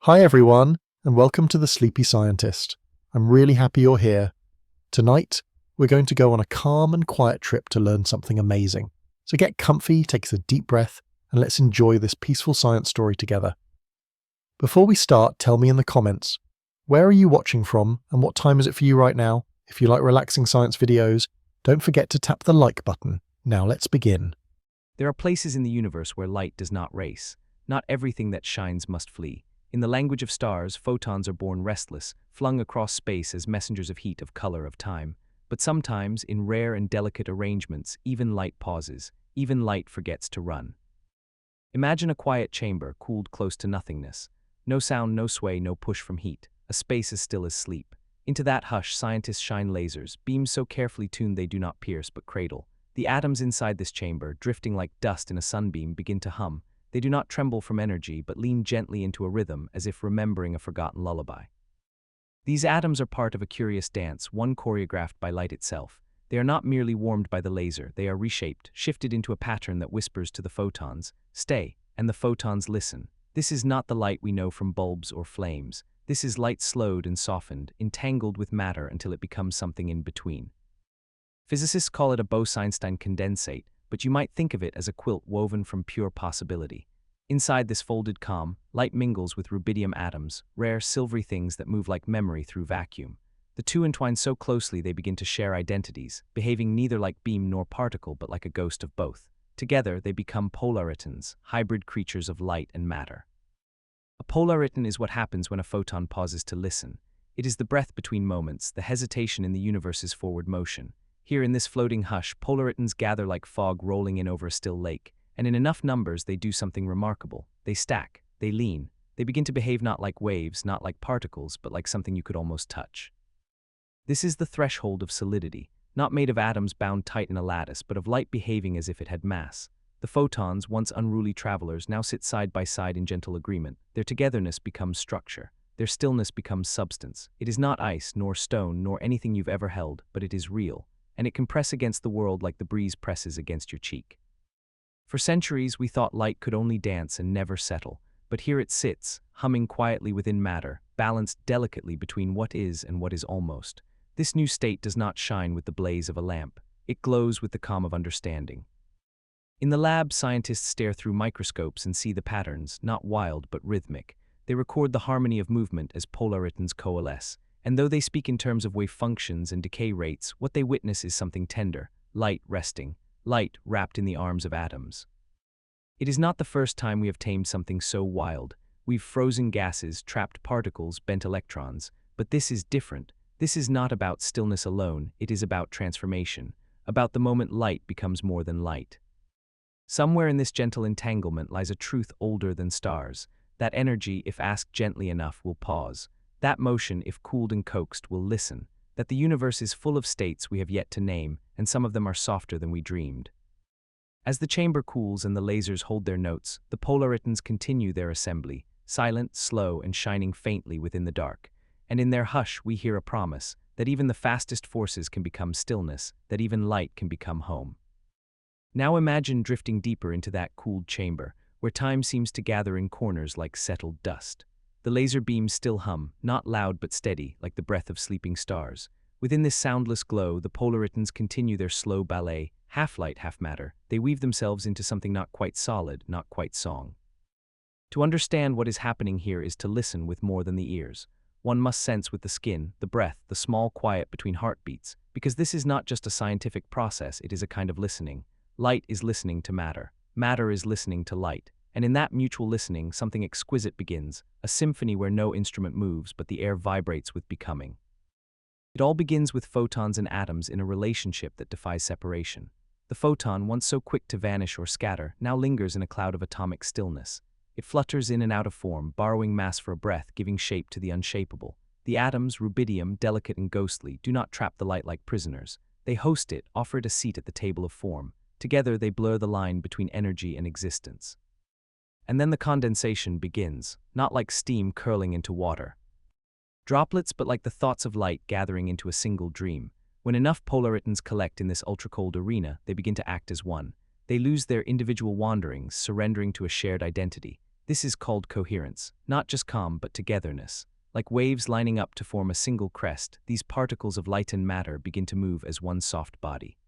Hi everyone, and welcome to The Sleepy Scientist. I'm really happy you're here. Tonight, we're going to go on a calm and quiet trip to learn something amazing. So get comfy, take a deep breath, and let's enjoy this peaceful science story together. Before we start, tell me in the comments, where are you watching from and what time is it for you right now? If you like relaxing science videos, don't forget to tap the like button. Now let's begin. There are places in the universe where light does not race. Not everything that shines must flee. In the language of stars, photons are born restless, flung across space as messengers of heat, of color, of time. But sometimes, in rare and delicate arrangements, even light pauses, even light forgets to run. Imagine a quiet chamber, cooled close to nothingness. No sound, no sway, no push from heat. A space as still as sleep. Into that hush, scientists shine lasers, beams so carefully tuned they do not pierce but cradle. The atoms inside this chamber, drifting like dust in a sunbeam, begin to hum. They do not tremble from energy, but lean gently into a rhythm, as if remembering a forgotten lullaby. These atoms are part of a curious dance, one choreographed by light itself. They are not merely warmed by the laser, they are reshaped, shifted into a pattern that whispers to the photons, "Stay," and the photons listen. This is not the light we know from bulbs or flames. This is light slowed and softened, entangled with matter until it becomes something in between. Physicists call it a Bose-Einstein condensate, but you might think of it as a quilt woven from pure possibility. Inside this folded calm, light mingles with rubidium atoms, rare silvery things that move like memory through vacuum. The two entwine so closely they begin to share identities, behaving neither like beam nor particle but like a ghost of both. Together they become polaritons, hybrid creatures of light and matter. A polariton is what happens when a photon pauses to listen. It is the breath between moments, the hesitation in the universe's forward motion. Here in this floating hush, polaritons gather like fog rolling in over a still lake, and in enough numbers they do something remarkable. They stack, they lean, they begin to behave not like waves, not like particles, but like something you could almost touch. This is the threshold of solidity, not made of atoms bound tight in a lattice, but of light behaving as if it had mass. The photons, once unruly travelers, now sit side by side in gentle agreement. Their togetherness becomes structure. Their stillness becomes substance. It is not ice, nor stone, nor anything you've ever held, but it is real. And it can press against the world like the breeze presses against your cheek. For centuries, we thought light could only dance and never settle, but here it sits, humming quietly within matter, balanced delicately between what is and what is almost. This new state does not shine with the blaze of a lamp. It glows with the calm of understanding. In the lab, scientists stare through microscopes and see the patterns, not wild but rhythmic. They record the harmony of movement as polaritons coalesce. And though they speak in terms of wave functions and decay rates, what they witness is something tender, light resting, light wrapped in the arms of atoms. It is not the first time we have tamed something so wild. We've frozen gases, trapped particles, bent electrons. But this is different. This is not about stillness alone, it is about transformation, about the moment light becomes more than light. Somewhere in this gentle entanglement lies a truth older than stars. That energy, if asked gently enough, will pause. That motion, if cooled and coaxed, will listen. That the universe is full of states we have yet to name, and some of them are softer than we dreamed. As the chamber cools and the lasers hold their notes, the polaritons continue their assembly, silent, slow, and shining faintly within the dark. And in their hush we hear a promise, that even the fastest forces can become stillness, that even light can become home. Now imagine drifting deeper into that cooled chamber, where time seems to gather in corners like settled dust. The laser beams still hum, not loud but steady, like the breath of sleeping stars. Within this soundless glow, the polaritons continue their slow ballet, half light, half matter. They weave themselves into something not quite solid, not quite song. To understand what is happening here is to listen with more than the ears. One must sense with the skin, the breath, the small quiet between heartbeats, because this is not just a scientific process, it is a kind of listening. Light is listening to matter. Matter is listening to light. And in that mutual listening, something exquisite begins, a symphony where no instrument moves, but the air vibrates with becoming. It all begins with photons and atoms in a relationship that defies separation. The photon, once so quick to vanish or scatter, now lingers in a cloud of atomic stillness. It flutters in and out of form, borrowing mass for a breath, giving shape to the unshapable. The atoms, rubidium, delicate and ghostly, do not trap the light like prisoners. They host it, offer it a seat at the table of form. Together they blur the line between energy and existence. And then the condensation begins, not like steam curling into water. Droplets, but like the thoughts of light gathering into a single dream. When enough polaritons collect in this ultra-cold arena, they begin to act as one. They lose their individual wanderings, surrendering to a shared identity. This is called coherence, not just calm but togetherness. Like waves lining up to form a single crest, these particles of light and matter begin to move as one soft body.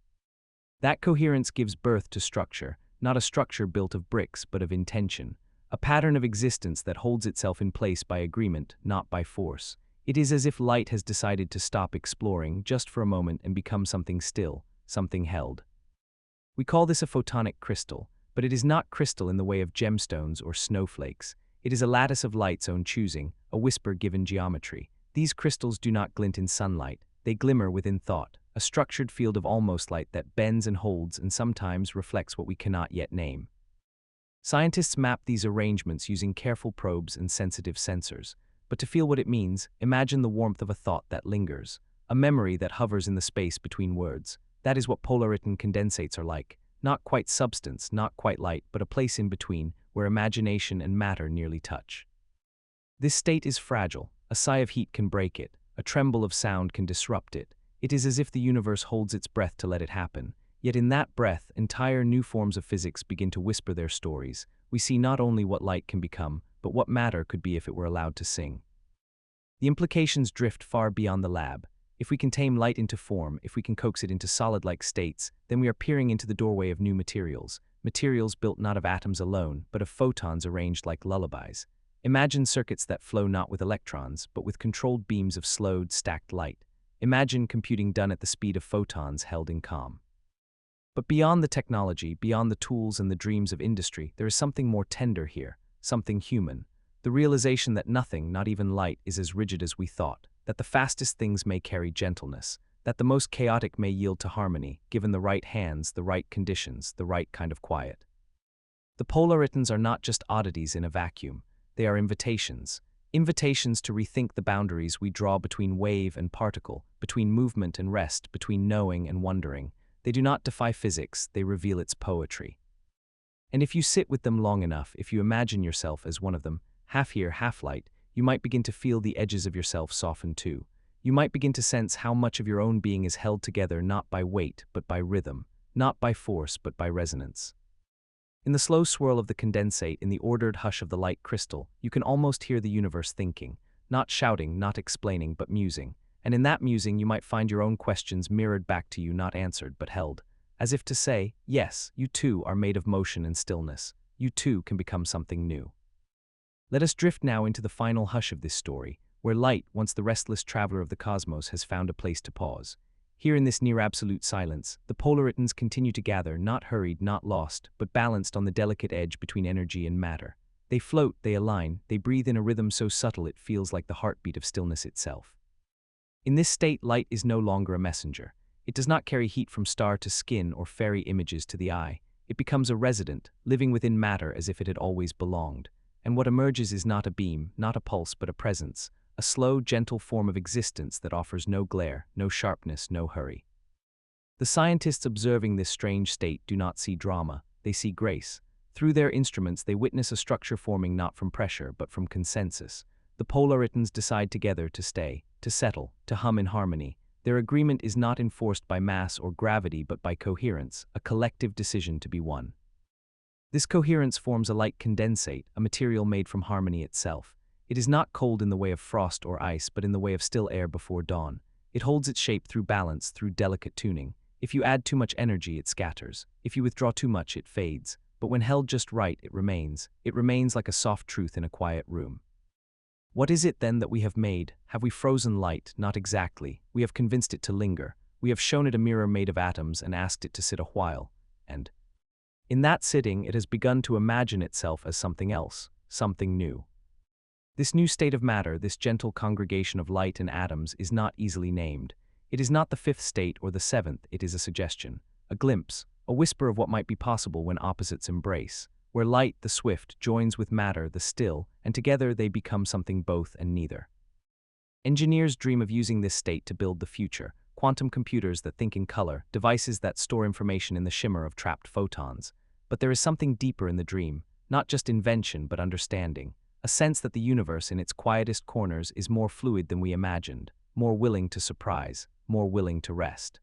That coherence gives birth to structure, not a structure built of bricks but of intention, a pattern of existence that holds itself in place by agreement, not by force. It is as if light has decided to stop exploring just for a moment and become something still, something held. We call this a photonic crystal, but it is not crystal in the way of gemstones or snowflakes. It is a lattice of light's own choosing, a whisper given geometry. These crystals do not glint in sunlight, they glimmer within thought, a structured field of almost light that bends and holds and sometimes reflects what we cannot yet name. Scientists map these arrangements using careful probes and sensitive sensors. But to feel what it means, imagine the warmth of a thought that lingers, a memory that hovers in the space between words. That is what polariton condensates are like. Not quite substance, not quite light, but a place in between, where imagination and matter nearly touch. This state is fragile. A sigh of heat can break it. A tremble of sound can disrupt it. It is as if the universe holds its breath to let it happen. Yet in that breath, entire new forms of physics begin to whisper their stories. We see not only what light can become, but what matter could be if it were allowed to sing. The implications drift far beyond the lab. If we can tame light into form, if we can coax it into solid-like states, then we are peering into the doorway of new materials, materials built not of atoms alone, but of photons arranged like lullabies. Imagine circuits that flow not with electrons, but with controlled beams of slowed, stacked light. Imagine computing done at the speed of photons held in calm. But beyond the technology, beyond the tools and the dreams of industry, there is something more tender here, something human. The realization that nothing, not even light, is as rigid as we thought, that the fastest things may carry gentleness, that the most chaotic may yield to harmony, given the right hands, the right conditions, the right kind of quiet. The polaritons are not just oddities in a vacuum, they are invitations. Invitations to rethink the boundaries we draw between wave and particle, between movement and rest, between knowing and wondering. They do not defy physics, they reveal its poetry. And if you sit with them long enough, if you imagine yourself as one of them, half here, half light, you might begin to feel the edges of yourself soften too. You might begin to sense how much of your own being is held together not by weight, but by rhythm, not by force, but by resonance. In the slow swirl of the condensate, in the ordered hush of the light crystal, you can almost hear the universe thinking, not shouting, not explaining, but musing. And in that musing you might find your own questions mirrored back to you, not answered, but held. As if to say, yes, you too are made of motion and stillness. You too can become something new. Let us drift now into the final hush of this story, where light, once the restless traveler of the cosmos, has found a place to pause. Here in this near-absolute silence, the polaritons continue to gather, not hurried, not lost, but balanced on the delicate edge between energy and matter. They float, they align, they breathe in a rhythm so subtle it feels like the heartbeat of stillness itself. In this state, light is no longer a messenger. It does not carry heat from star to skin or ferry images to the eye. It becomes a resident, living within matter as if it had always belonged. And what emerges is not a beam, not a pulse, but a presence, a slow, gentle form of existence that offers no glare, no sharpness, no hurry. The scientists observing this strange state do not see drama, they see grace. Through their instruments they witness a structure forming not from pressure, but from consensus. The polaritons decide together to stay, to settle, to hum in harmony. Their agreement is not enforced by mass or gravity, but by coherence, a collective decision to be one. This coherence forms a light condensate, a material made from harmony itself. It is not cold in the way of frost or ice, but in the way of still air before dawn. It holds its shape through balance, through delicate tuning. If you add too much energy, it scatters. If you withdraw too much, it fades. But when held just right, it remains. It remains like a soft truth in a quiet room. What is it then that we have made? Have we frozen light? Not exactly. We have convinced it to linger. We have shown it a mirror made of atoms and asked it to sit a while. And in that sitting, it has begun to imagine itself as something else, something new. This new state of matter, this gentle congregation of light and atoms, is not easily named. It is not the fifth state or the seventh, it is a suggestion, a glimpse, a whisper of what might be possible when opposites embrace, where light, the swift, joins with matter, the still, and together they become something both and neither. Engineers dream of using this state to build the future, quantum computers that think in color, devices that store information in the shimmer of trapped photons. But there is something deeper in the dream, not just invention but understanding, a sense that the universe in its quietest corners is more fluid than we imagined, more willing to surprise, more willing to rest.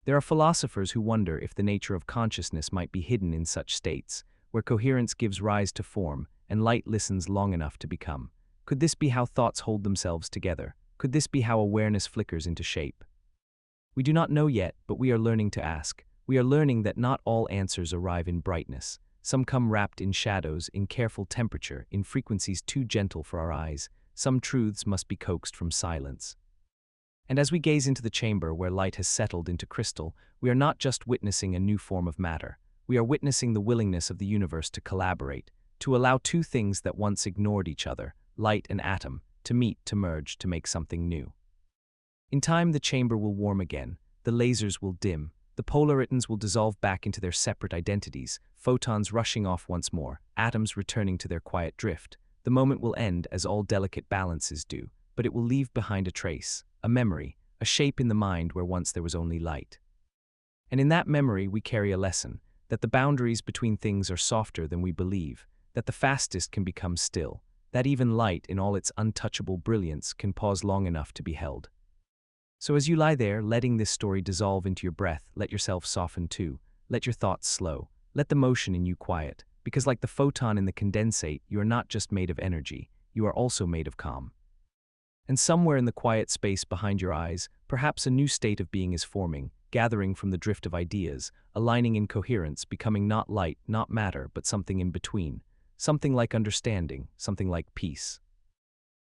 There are philosophers who wonder if the nature of consciousness might be hidden in such states, where coherence gives rise to form, and light listens long enough to become. Could this be how thoughts hold themselves together? Could this be how awareness flickers into shape? We do not know yet, but we are learning to ask. We are learning that not all answers arrive in brightness. Some come wrapped in shadows, in careful temperature, in frequencies too gentle for our eyes. Some truths must be coaxed from silence. And as we gaze into the chamber where light has settled into crystal, we are not just witnessing a new form of matter. We are witnessing the willingness of the universe to collaborate, to allow two things that once ignored each other, light and atom, to meet, to merge, to make something new. In time, the chamber will warm again, the lasers will dim, the polaritons will dissolve back into their separate identities, photons rushing off once more, atoms returning to their quiet drift. The moment will end as all delicate balances do, but it will leave behind a trace, a memory, a shape in the mind where once there was only light. And in that memory we carry a lesson, that the boundaries between things are softer than we believe, that the fastest can become still, that even light in all its untouchable brilliance can pause long enough to be held. So as you lie there, letting this story dissolve into your breath, let yourself soften too, let your thoughts slow, let the motion in you quiet, because like the photon in the condensate, you are not just made of energy, you are also made of calm. And somewhere in the quiet space behind your eyes, perhaps a new state of being is forming, gathering from the drift of ideas, aligning in coherence, becoming not light, not matter, but something in between, something like understanding, something like peace.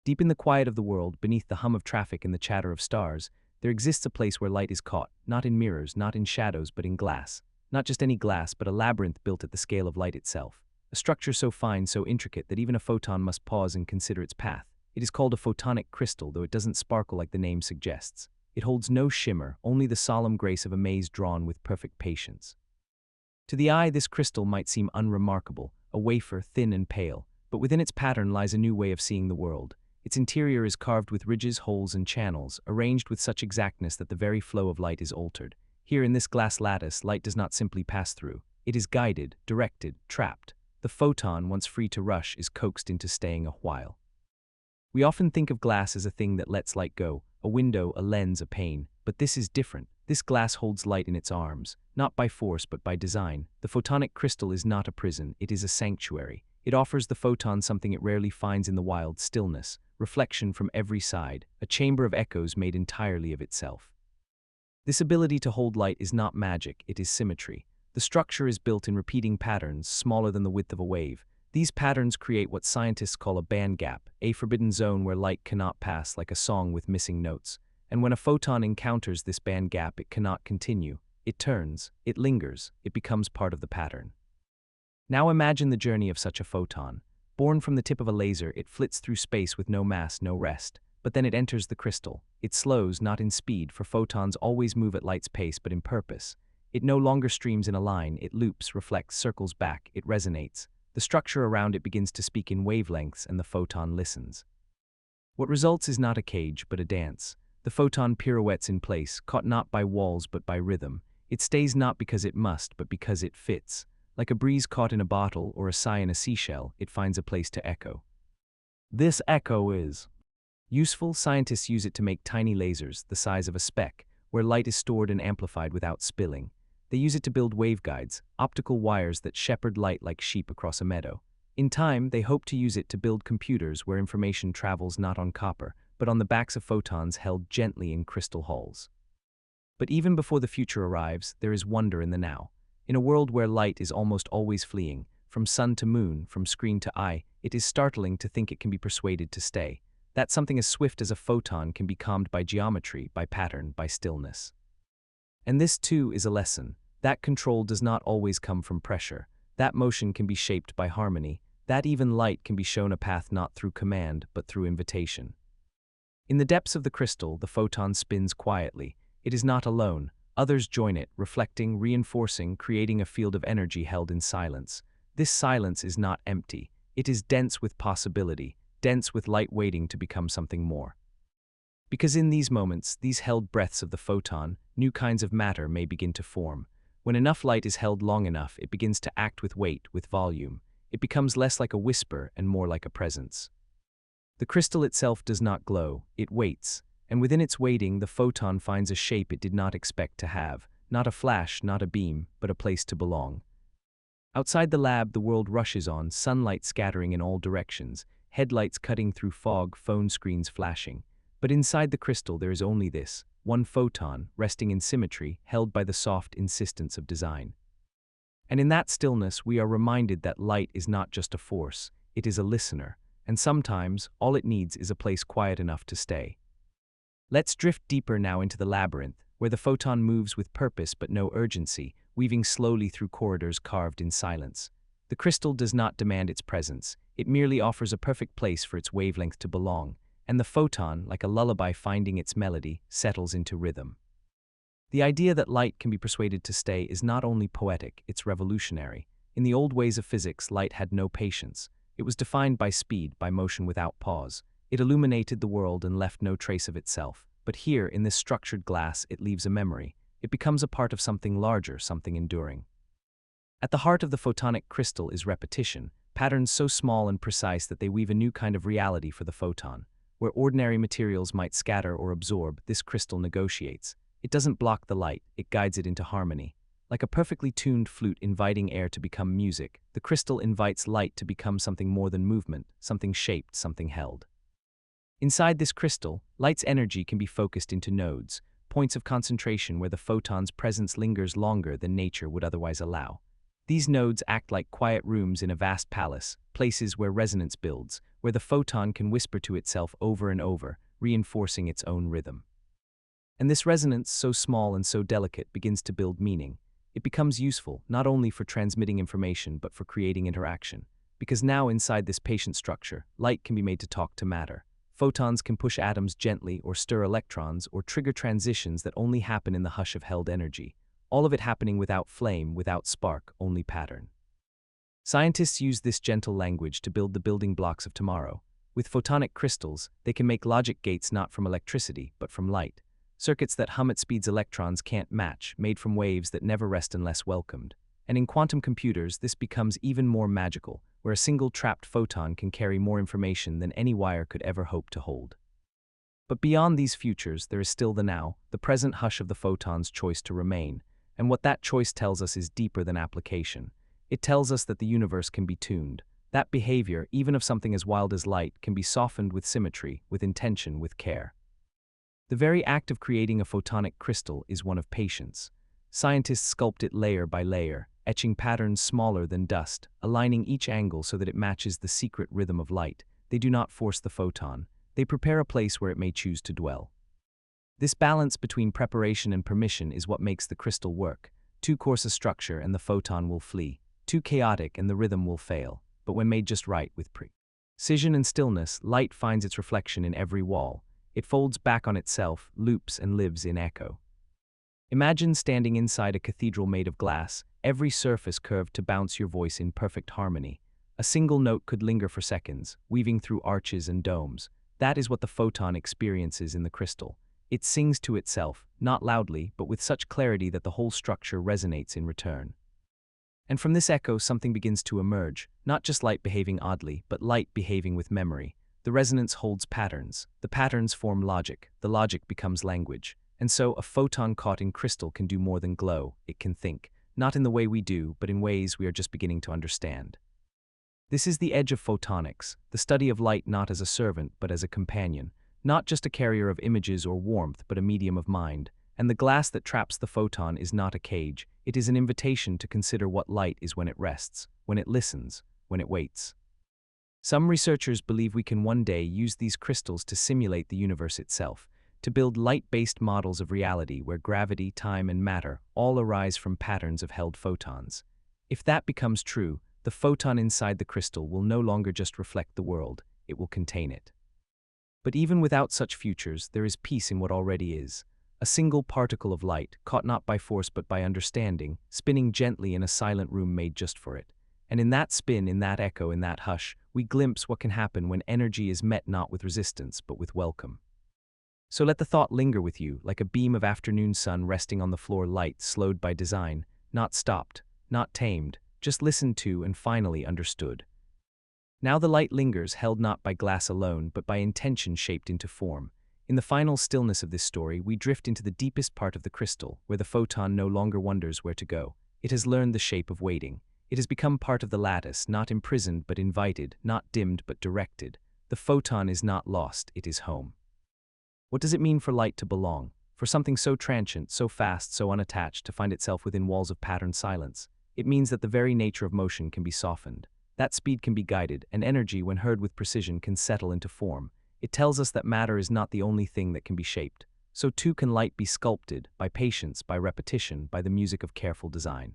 Deep in the quiet of the world, beneath the hum of traffic and the chatter of stars, there exists a place where light is caught, not in mirrors, not in shadows, but in glass. Not just any glass, but a labyrinth built at the scale of light itself. A structure so fine, so intricate, that even a photon must pause and consider its path. It is called a photonic crystal, though it doesn't sparkle like the name suggests. It holds no shimmer, only the solemn grace of a maze drawn with perfect patience. To the eye, this crystal might seem unremarkable, a wafer, thin and pale, but within its pattern lies a new way of seeing the world. Its interior is carved with ridges, holes, and channels, arranged with such exactness that the very flow of light is altered. Here in this glass lattice, light does not simply pass through. It is guided, directed, trapped. The photon, once free to rush, is coaxed into staying a while. We often think of glass as a thing that lets light go, a window, a lens, a pane, but this is different. This glass holds light in its arms, not by force but by design. The photonic crystal is not a prison, it is a sanctuary. It offers the photon something it rarely finds in the wild: stillness, reflection from every side, a chamber of echoes made entirely of itself. This ability to hold light is not magic, it is symmetry. The structure is built in repeating patterns, smaller than the width of a wave. These patterns create what scientists call a band gap, a forbidden zone where light cannot pass, like a song with missing notes. And when a photon encounters this band gap, it cannot continue. It turns, it lingers, it becomes part of the pattern. Now imagine the journey of such a photon. Born from the tip of a laser, it flits through space with no mass, no rest. But then it enters the crystal. It slows, not in speed, for photons always move at light's pace, but in purpose. It no longer streams in a line, it loops, reflects, circles back, it resonates. The structure around it begins to speak in wavelengths, and the photon listens. What results is not a cage, but a dance. The photon pirouettes in place, caught not by walls but by rhythm. It stays not because it must, but because it fits. Like a breeze caught in a bottle or a sigh in a seashell, it finds a place to echo. This echo is useful. Scientists use it to make tiny lasers, the size of a speck, where light is stored and amplified without spilling. They use it to build waveguides, optical wires that shepherd light like sheep across a meadow. In time, they hope to use it to build computers where information travels not on copper, but on the backs of photons held gently in crystal hulls. But even before the future arrives, there is wonder in the now. In a world where light is almost always fleeing, from sun to moon, from screen to eye, it is startling to think it can be persuaded to stay. That something as swift as a photon can be calmed by geometry, by pattern, by stillness. And this too is a lesson. That control does not always come from pressure. That motion can be shaped by harmony. That even light can be shown a path not through command, but through invitation. In the depths of the crystal, the photon spins quietly. It is not alone. Others join it, reflecting, reinforcing, creating a field of energy held in silence. This silence is not empty. It is dense with possibility, dense with light waiting to become something more. Because in these moments, these held breaths of the photon, new kinds of matter may begin to form. When enough light is held long enough, it begins to act with weight, with volume. It becomes less like a whisper and more like a presence. The crystal itself does not glow, it waits, and within its waiting, the photon finds a shape it did not expect to have, not a flash, not a beam, but a place to belong. Outside the lab, the world rushes on, sunlight scattering in all directions, headlights cutting through fog, phone screens flashing. But inside the crystal there is only this, one photon, resting in symmetry, held by the soft insistence of design. And in that stillness, we are reminded that light is not just a force, it is a listener, and sometimes all it needs is a place quiet enough to stay. Let's drift deeper now into the labyrinth, where the photon moves with purpose but no urgency, weaving slowly through corridors carved in silence. The crystal does not demand its presence, it merely offers a perfect place for its wavelength to belong, and the photon, like a lullaby finding its melody, settles into rhythm. The idea that light can be persuaded to stay is not only poetic, it's revolutionary. In the old ways of physics, light had no patience. It was defined by speed, by motion without pause. It illuminated the world and left no trace of itself. But here, in this structured glass, it leaves a memory. It becomes a part of something larger, something enduring. At the heart of the photonic crystal is repetition, patterns so small and precise that they weave a new kind of reality for the photon. Where ordinary materials might scatter or absorb, this crystal negotiates. It doesn't block the light, it guides it into harmony. Like a perfectly tuned flute inviting air to become music, the crystal invites light to become something more than movement, something shaped, something held. Inside this crystal, light's energy can be focused into nodes, points of concentration where the photon's presence lingers longer than nature would otherwise allow. These nodes act like quiet rooms in a vast palace, places where resonance builds, where the photon can whisper to itself over and over, reinforcing its own rhythm. And this resonance, so small and so delicate, begins to build meaning. It becomes useful, not only for transmitting information, but for creating interaction. Because now inside this patient structure, light can be made to talk to matter. Photons can push atoms gently or stir electrons or trigger transitions that only happen in the hush of held energy. All of it happening without flame, without spark, only pattern. Scientists use this gentle language to build the building blocks of tomorrow. With photonic crystals, they can make logic gates not from electricity, but from light. Circuits that hum at speeds electrons can't match, made from waves that never rest unless welcomed. And in quantum computers, this becomes even more magical, where a single trapped photon can carry more information than any wire could ever hope to hold. But beyond these futures, there is still the now, the present hush of the photon's choice to remain. And what that choice tells us is deeper than application. It tells us that the universe can be tuned. That behavior, even of something as wild as light, can be softened with symmetry, with intention, with care. The very act of creating a photonic crystal is one of patience. Scientists sculpt it layer by layer, etching patterns smaller than dust, aligning each angle so that it matches the secret rhythm of light. They do not force the photon. They prepare a place where it may choose to dwell. This balance between preparation and permission is what makes the crystal work. Too coarse a structure and the photon will flee. Too chaotic and the rhythm will fail. But when made just right with precision and stillness, light finds its reflection in every wall. It folds back on itself, loops, and lives in echo. Imagine standing inside a cathedral made of glass, every surface curved to bounce your voice in perfect harmony. A single note could linger for seconds, weaving through arches and domes. That is what the photon experiences in the crystal. It sings to itself, not loudly, but with such clarity that the whole structure resonates in return. And from this echo, something begins to emerge, not just light behaving oddly, but light behaving with memory. The resonance holds patterns. The patterns form logic. The logic becomes language. And so a photon caught in crystal can do more than glow. It can think, not in the way we do, but in ways we are just beginning to understand. This is the edge of photonics, the study of light not as a servant, but as a companion, not just a carrier of images or warmth, but a medium of mind. And the glass that traps the photon is not a cage. It is an invitation to consider what light is when it rests, when it listens, when it waits. Some researchers believe we can one day use these crystals to simulate the universe itself, to build light-based models of reality where gravity, time, and matter all arise from patterns of held photons. If that becomes true, the photon inside the crystal will no longer just reflect the world, it will contain it. But even without such futures, there is peace in what already is. A single particle of light, caught not by force but by understanding, spinning gently in a silent room made just for it. And in that spin, in that echo, in that hush, we glimpse what can happen when energy is met not with resistance, but with welcome. So let the thought linger with you, like a beam of afternoon sun resting on the floor, light slowed by design, not stopped, not tamed, just listened to and finally understood. Now the light lingers, held not by glass alone, but by intention shaped into form. In the final stillness of this story, we drift into the deepest part of the crystal, where the photon no longer wonders where to go. It has learned the shape of waiting. It has become part of the lattice, not imprisoned but invited, not dimmed but directed. The photon is not lost, it is home. What does it mean for light to belong? For something so transient, so fast, so unattached, to find itself within walls of patterned silence? It means that the very nature of motion can be softened. That speed can be guided, and energy, when heard with precision, can settle into form. It tells us that matter is not the only thing that can be shaped. So too can light be sculpted, by patience, by repetition, by the music of careful design.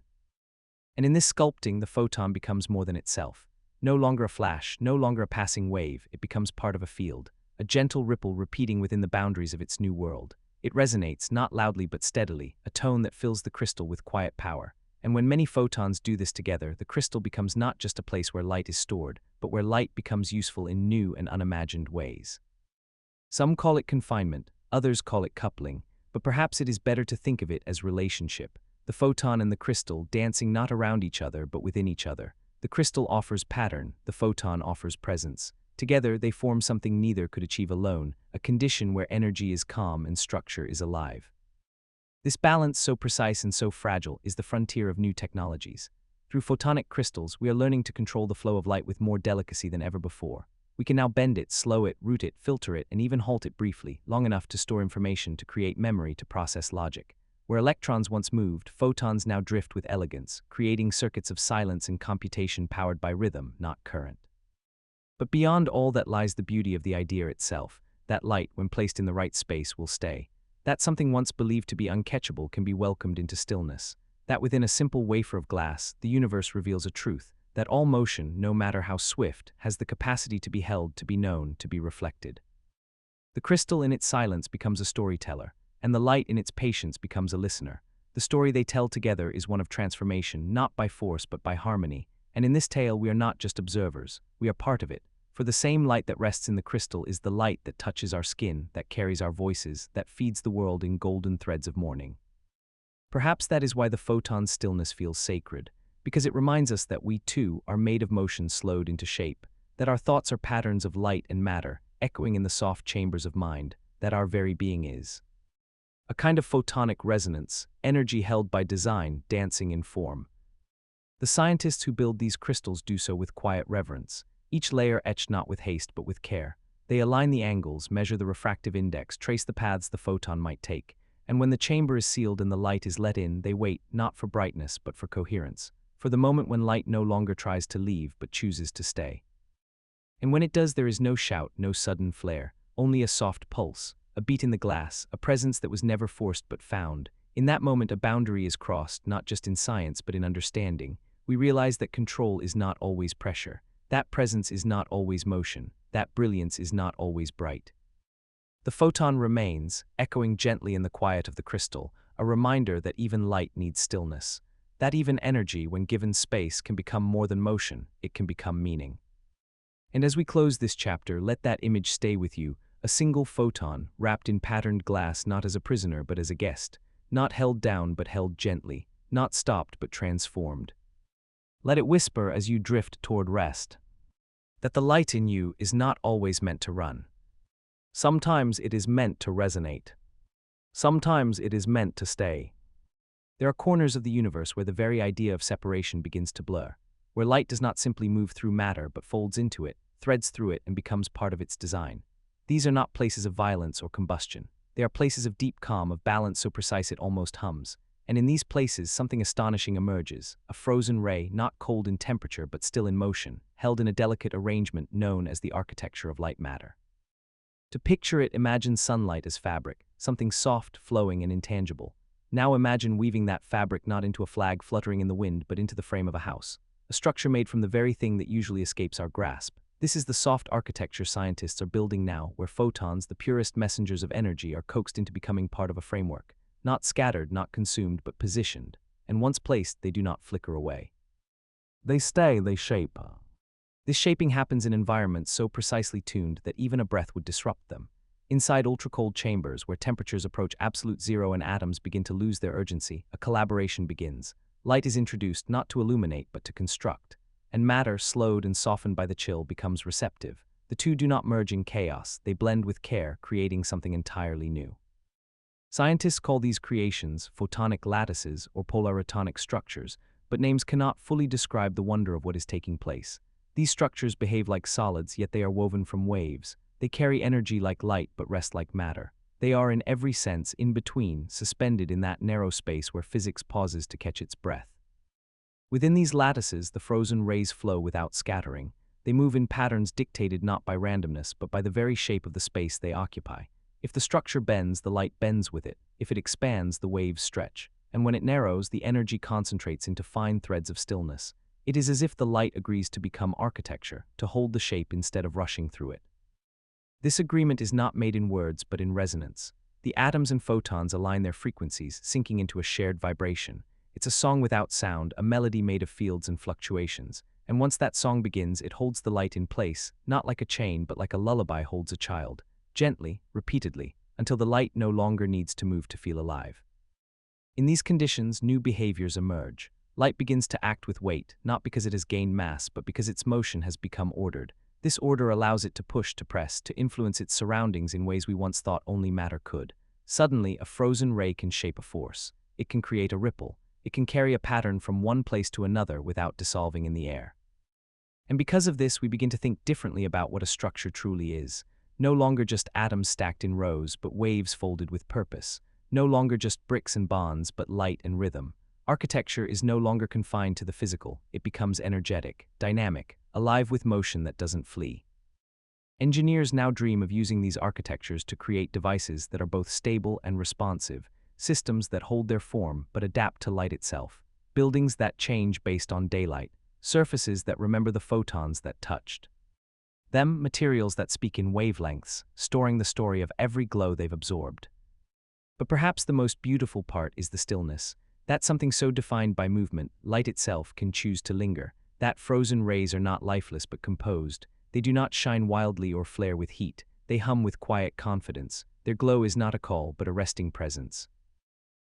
And in this sculpting, the photon becomes more than itself. No longer a flash, no longer a passing wave, it becomes part of a field, a gentle ripple repeating within the boundaries of its new world. It resonates, not loudly but steadily, a tone that fills the crystal with quiet power. And when many photons do this together, the crystal becomes not just a place where light is stored, but where light becomes useful in new and unimagined ways. Some call it confinement, others call it coupling, but perhaps it is better to think of it as relationship. The photon and the crystal dancing not around each other but within each other. The crystal offers pattern, the photon offers presence. Together they form something neither could achieve alone, a condition where energy is calm and structure is alive. This balance, so precise and so fragile, is the frontier of new technologies. Through photonic crystals, we are learning to control the flow of light with more delicacy than ever before. We can now bend it, slow it, root it, filter it, and even halt it briefly, long enough to store information, to create memory, to process logic. Where electrons once moved, photons now drift with elegance, creating circuits of silence and computation powered by rhythm, not current. But beyond all that lies the beauty of the idea itself. That light, when placed in the right space, will stay. That something once believed to be uncatchable can be welcomed into stillness. That within a simple wafer of glass, the universe reveals a truth, that all motion, no matter how swift, has the capacity to be held, to be known, to be reflected. The crystal in its silence becomes a storyteller, and the light in its patience becomes a listener. The story they tell together is one of transformation, not by force but by harmony, and in this tale we are not just observers, we are part of it. For the same light that rests in the crystal is the light that touches our skin, that carries our voices, that feeds the world in golden threads of morning. Perhaps that is why the photon's stillness feels sacred, because it reminds us that we too are made of motion slowed into shape, that our thoughts are patterns of light and matter, echoing in the soft chambers of mind, that our very being is a kind of photonic resonance, energy held by design, dancing in form. The scientists who build these crystals do so with quiet reverence, each layer etched not with haste but with care. They align the angles, measure the refractive index, trace the paths the photon might take, and when the chamber is sealed and the light is let in, they wait, not for brightness but for coherence, for the moment when light no longer tries to leave but chooses to stay. And when it does, there is no shout, no sudden flare, only a soft pulse, a beat in the glass, a presence that was never forced but found. In that moment a boundary is crossed, not just in science but in understanding. We realize that control is not always pressure. That presence is not always motion. That brilliance is not always bright. The photon remains, echoing gently in the quiet of the crystal, a reminder that even light needs stillness. That even energy, when given space, can become more than motion, it can become meaning. And as we close this chapter, let that image stay with you, a single photon, wrapped in patterned glass not as a prisoner but as a guest, not held down but held gently, not stopped but transformed. Let it whisper as you drift toward rest, that the light in you is not always meant to run. Sometimes it is meant to resonate. Sometimes it is meant to stay. There are corners of the universe where the very idea of separation begins to blur, where light does not simply move through matter but folds into it, threads through it, and becomes part of its design. These are not places of violence or combustion. They are places of deep calm, of balance so precise it almost hums. And in these places, something astonishing emerges, a frozen ray, not cold in temperature but still in motion, held in a delicate arrangement known as the architecture of light matter. To picture it, imagine sunlight as fabric, something soft, flowing, and intangible. Now imagine weaving that fabric not into a flag fluttering in the wind but into the frame of a house, a structure made from the very thing that usually escapes our grasp. This is the soft architecture scientists are building now, where photons, the purest messengers of energy, are coaxed into becoming part of a framework. Not scattered, not consumed, but positioned, and once placed, they do not flicker away. They stay, they shape. This shaping happens in environments so precisely tuned that even a breath would disrupt them. Inside ultra-cold chambers, where temperatures approach absolute zero and atoms begin to lose their urgency, a collaboration begins. Light is introduced not to illuminate but to construct, and matter, slowed and softened by the chill, becomes receptive. The two do not merge in chaos, they blend with care, creating something entirely new. Scientists call these creations photonic lattices or polaritonic structures, but names cannot fully describe the wonder of what is taking place. These structures behave like solids, yet they are woven from waves. They carry energy like light, but rest like matter. They are, in every sense, in between, suspended in that narrow space where physics pauses to catch its breath. Within these lattices, the frozen rays flow without scattering. They move in patterns dictated not by randomness, but by the very shape of the space they occupy. If the structure bends, the light bends with it. If it expands, the waves stretch. And when it narrows, the energy concentrates into fine threads of stillness. It is as if the light agrees to become architecture, to hold the shape instead of rushing through it. This agreement is not made in words, but in resonance. The atoms and photons align their frequencies, sinking into a shared vibration. It's a song without sound, a melody made of fields and fluctuations. And once that song begins, it holds the light in place, not like a chain, but like a lullaby holds a child, gently, repeatedly, until the light no longer needs to move to feel alive. In these conditions, new behaviors emerge. Light begins to act with weight, not because it has gained mass, but because its motion has become ordered. This order allows it to push, to press, to influence its surroundings in ways we once thought only matter could. Suddenly, a frozen ray can shape a force. It can create a ripple. It can carry a pattern from one place to another without dissolving in the air. And because of this, we begin to think differently about what a structure truly is. No longer just atoms stacked in rows, but waves folded with purpose. No longer just bricks and bonds, but light and rhythm. Architecture is no longer confined to the physical. It becomes energetic, dynamic, alive with motion that doesn't flee. Engineers now dream of using these architectures to create devices that are both stable and responsive, systems that hold their form but adapt to light itself, buildings that change based on daylight, surfaces that remember the photons that touched them, materials that speak in wavelengths, storing the story of every glow they've absorbed. But perhaps the most beautiful part is the stillness. That something so defined by movement, light itself, can choose to linger. That frozen rays are not lifeless but composed. They do not shine wildly or flare with heat. They hum with quiet confidence. Their glow is not a call but a resting presence.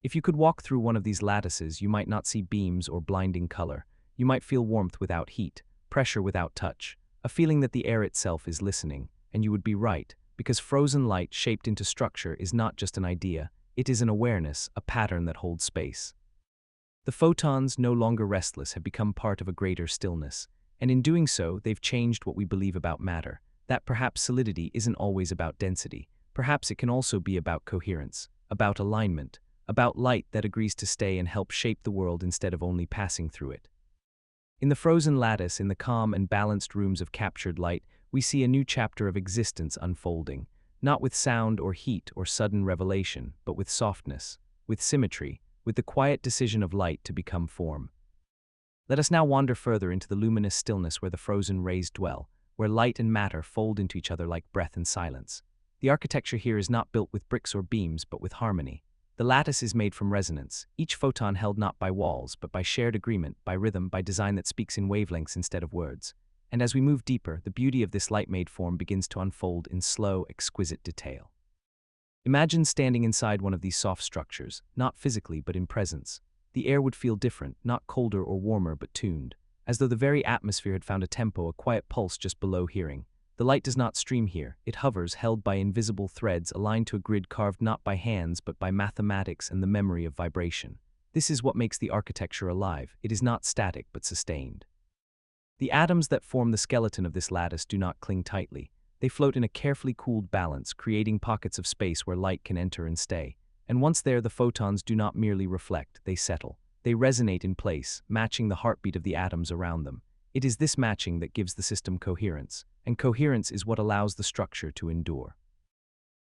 If you could walk through one of these lattices, you might not see beams or blinding color. You might feel warmth without heat, pressure without touch, a feeling that the air itself is listening. And you would be right, because frozen light shaped into structure is not just an idea. It is an awareness, a pattern that holds space. The photons, no longer restless, have become part of a greater stillness, and in doing so, they've changed what we believe about matter, that perhaps solidity isn't always about density. Perhaps it can also be about coherence, about alignment, about light that agrees to stay and help shape the world instead of only passing through it. In the frozen lattice, in the calm and balanced rooms of captured light, we see a new chapter of existence unfolding, not with sound or heat or sudden revelation, but with softness, with symmetry, with the quiet decision of light to become form. Let us now wander further into the luminous stillness where the frozen rays dwell, where light and matter fold into each other like breath and silence. The architecture here is not built with bricks or beams, but with harmony. The lattice is made from resonance, each photon held not by walls, but by shared agreement, by rhythm, by design that speaks in wavelengths instead of words. And as we move deeper, the beauty of this light-made form begins to unfold in slow, exquisite detail. Imagine standing inside one of these soft structures, not physically but in presence. The air would feel different, not colder or warmer but tuned, as though the very atmosphere had found a tempo, a quiet pulse just below hearing. The light does not stream here, it hovers, held by invisible threads aligned to a grid carved not by hands but by mathematics and the memory of vibration. This is what makes the architecture alive. It is not static but sustained. The atoms that form the skeleton of this lattice do not cling tightly. They float in a carefully cooled balance, creating pockets of space where light can enter and stay. And once there, the photons do not merely reflect, they settle. They resonate in place, matching the heartbeat of the atoms around them. It is this matching that gives the system coherence, and coherence is what allows the structure to endure.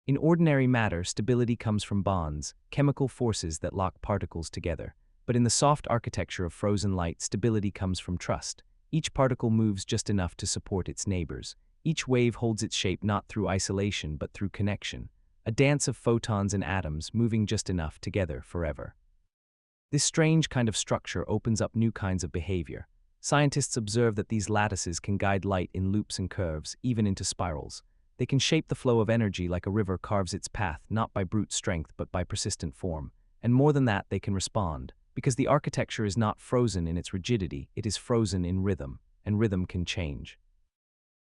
In ordinary matter, stability comes from bonds, chemical forces that lock particles together. But in the soft architecture of frozen light, stability comes from trust. Each particle moves just enough to support its neighbors. Each wave holds its shape not through isolation but through connection, a dance of photons and atoms moving just enough together forever. This strange kind of structure opens up new kinds of behavior. Scientists observe that these lattices can guide light in loops and curves, even into spirals. They can shape the flow of energy like a river carves its path, not by brute strength but by persistent form. And more than that, they can respond, because the architecture is not frozen in its rigidity, it is frozen in rhythm, and rhythm can change.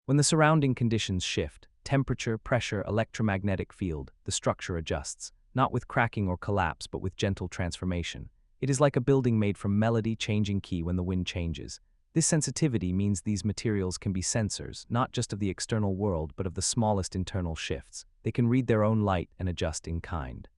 When the surrounding conditions shift, temperature, pressure, electromagnetic field, the structure adjusts, not with cracking or collapse but with gentle transformation. It is like a building made from melody changing key when the wind changes. This sensitivity means these materials can be sensors, not just of the external world, but of the smallest internal shifts. They can read their own light and adjust in kind.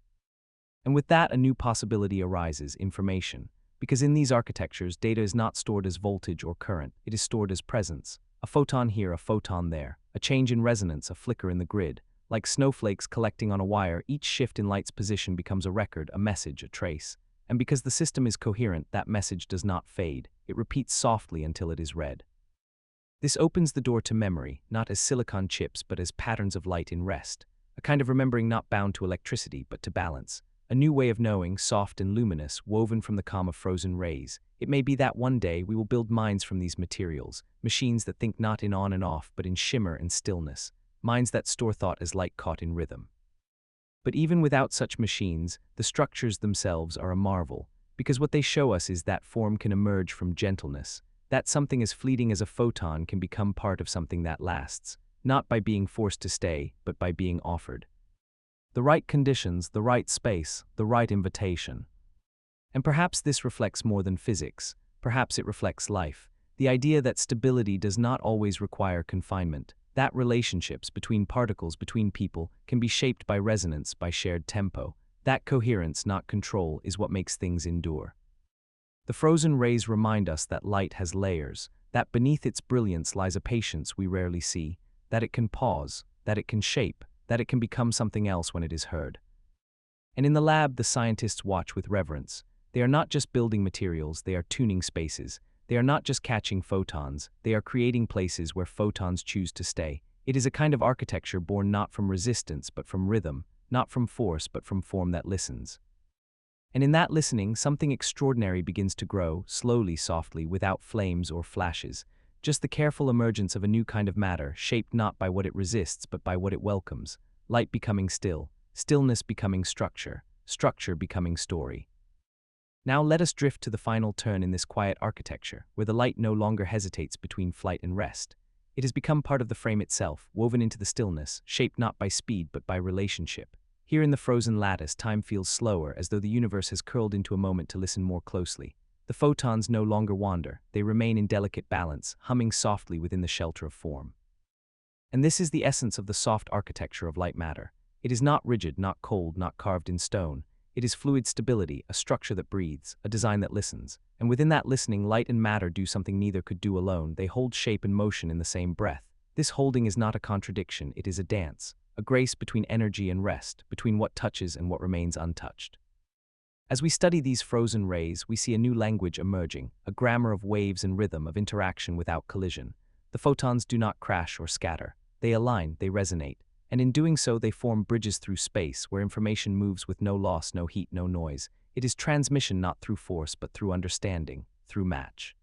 And with that, a new possibility arises: information. Because in these architectures, data is not stored as voltage or current, it is stored as presence. A photon here, a photon there. A change in resonance, a flicker in the grid. Like snowflakes collecting on a wire, each shift in light's position becomes a record, a message, a trace. And because the system is coherent, that message does not fade. It repeats softly until it is read. This opens the door to memory, not as silicon chips, but as patterns of light in rest. A kind of remembering not bound to electricity, but to balance. A new way of knowing, soft and luminous, woven from the calm of frozen rays. It may be that one day we will build minds from these materials, machines that think not in on and off, but in shimmer and stillness, minds that store thought as light caught in rhythm. But even without such machines, the structures themselves are a marvel, because what they show us is that form can emerge from gentleness, that something as fleeting as a photon can become part of something that lasts, not by being forced to stay, but by being offered. The right conditions, the right space, the right invitation. And perhaps this reflects more than physics. Perhaps it reflects life. The idea that stability does not always require confinement. That relationships between particles, between people, can be shaped by resonance, by shared tempo. That coherence, not control, is what makes things endure. The frozen rays remind us that light has layers, that beneath its brilliance lies a patience we rarely see, that it can pause, that it can shape, that it can become something else when it is heard. And in the lab, the scientists watch with reverence. They are not just building materials, they are tuning spaces. They are not just catching photons, they are creating places where photons choose to stay. It is a kind of architecture born not from resistance but from rhythm, not from force but from form that listens. And in that listening, something extraordinary begins to grow, slowly, softly, without flames or flashes. Just the careful emergence of a new kind of matter, shaped not by what it resists but by what it welcomes. Light becoming still, stillness becoming structure, structure becoming story. Now let us drift to the final turn in this quiet architecture, where the light no longer hesitates between flight and rest. It has become part of the frame itself, woven into the stillness, shaped not by speed but by relationship. Here in the frozen lattice, time feels slower, as though the universe has curled into a moment to listen more closely. The photons no longer wander, they remain in delicate balance, humming softly within the shelter of form. And this is the essence of the soft architecture of light matter. It is not rigid, not cold, not carved in stone. It is fluid stability, a structure that breathes, a design that listens. And within that listening, light and matter do something neither could do alone. They hold shape and motion in the same breath. This holding is not a contradiction, it is a dance, a grace between energy and rest, between what touches and what remains untouched. As we study these frozen rays, we see a new language emerging, a grammar of waves and rhythm, of interaction without collision. The photons do not crash or scatter. They align, they resonate. And in doing so, they form bridges through space, where information moves with no loss, no heat, no noise. It is transmission not through force, but through understanding, through match.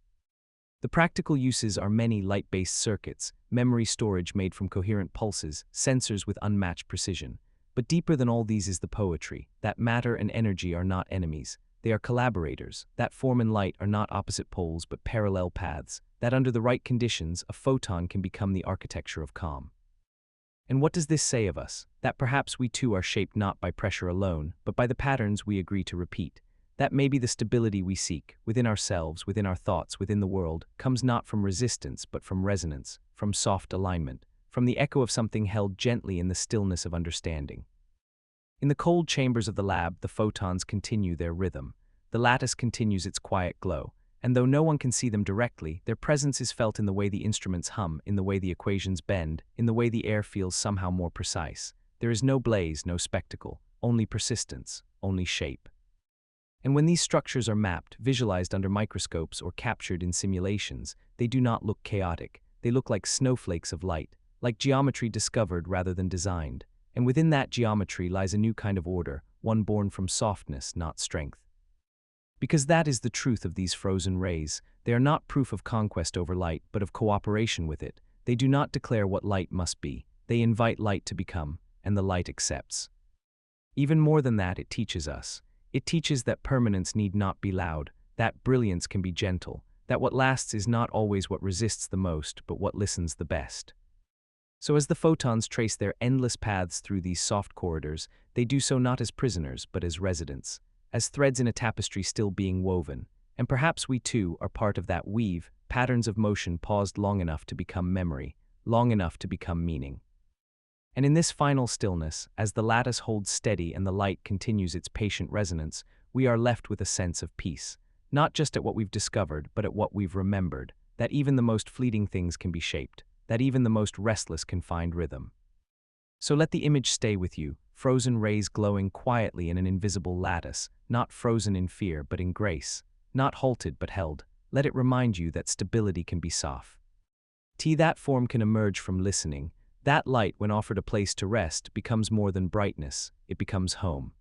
The practical uses are many: light-based circuits, memory storage made from coherent pulses, sensors with unmatched precision. But deeper than all these is the poetry, that matter and energy are not enemies. They are collaborators, that form and light are not opposite poles, but parallel paths, that under the right conditions, a photon can become the architecture of calm. And what does this say of us? That perhaps we too are shaped not by pressure alone, but by the patterns we agree to repeat. That maybe the stability we seek, within ourselves, within our thoughts, within the world, comes not from resistance but from resonance, from soft alignment, from the echo of something held gently in the stillness of understanding. In the cold chambers of the lab, the photons continue their rhythm. The lattice continues its quiet glow. And though no one can see them directly, their presence is felt in the way the instruments hum, in the way the equations bend, in the way the air feels somehow more precise. There is no blaze, no spectacle, only persistence, only shape. And when these structures are mapped, visualized under microscopes, or captured in simulations, they do not look chaotic. They look like snowflakes of light, like geometry discovered rather than designed. And within that geometry lies a new kind of order, one born from softness, not strength. Because that is the truth of these frozen rays. They are not proof of conquest over light, but of cooperation with it. They do not declare what light must be. They invite light to become, and the light accepts. Even more than that, it teaches us. It teaches that permanence need not be loud, that brilliance can be gentle, that what lasts is not always what resists the most, but what listens the best. So as the photons trace their endless paths through these soft corridors, they do so not as prisoners, but as residents. as threads in a tapestry still being woven. And perhaps we too are part of that weave, patterns of motion paused long enough to become memory, long enough to become meaning. And in this final stillness, as the lattice holds steady and the light continues its patient resonance, we are left with a sense of peace, not just at what we've discovered, but at what we've remembered, that even the most fleeting things can be shaped, that even the most restless can find rhythm. So let the image stay with you, frozen rays glowing quietly in an invisible lattice, not frozen in fear but in grace, not halted but held. Let it remind you that stability can be soft. That form can emerge from listening. That light, when offered a place to rest, becomes more than brightness, it becomes home.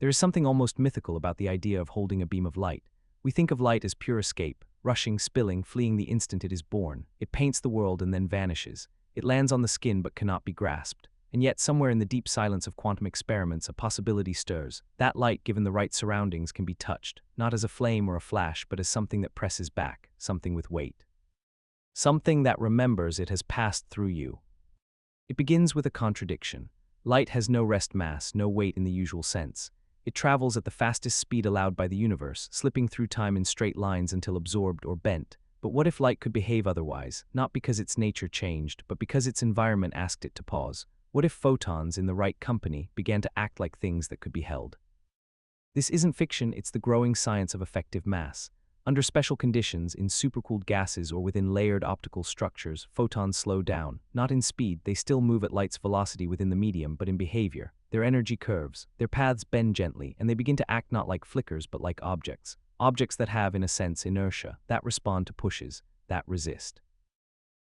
There is something almost mythical about the idea of holding a beam of light. We think of light as pure escape, rushing, spilling, fleeing the instant it is born. It paints the world and then vanishes. It lands on the skin but cannot be grasped. And yet, somewhere in the deep silence of quantum experiments, a possibility stirs. That light, given the right surroundings, can be touched, not as a flame or a flash, but as something that presses back, something with weight. Something that remembers it has passed through you. It begins with a contradiction. Light has no rest mass, no weight in the usual sense. It travels at the fastest speed allowed by the universe, slipping through time in straight lines until absorbed or bent. But what if light could behave otherwise, not because its nature changed, but because its environment asked it to pause? What if photons, in the right company, began to act like things that could be held? This isn't fiction, it's the growing science of effective mass. Under special conditions, in supercooled gases or within layered optical structures, photons slow down. Not in speed, they still move at light's velocity within the medium, but in behavior. Their energy curves, their paths bend gently, and they begin to act not like flickers but like objects. Objects that have, in a sense, inertia, that respond to pushes, that resist.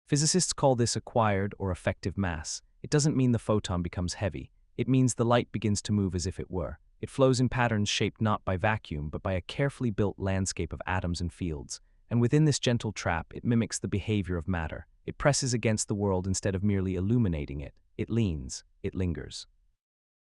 Physicists call this acquired or effective mass. It doesn't mean the photon becomes heavy. It means the light begins to move as if it were. It flows in patterns shaped not by vacuum, but by a carefully built landscape of atoms and fields. And within this gentle trap, it mimics the behavior of matter. It presses against the world instead of merely illuminating it. It leans, it lingers.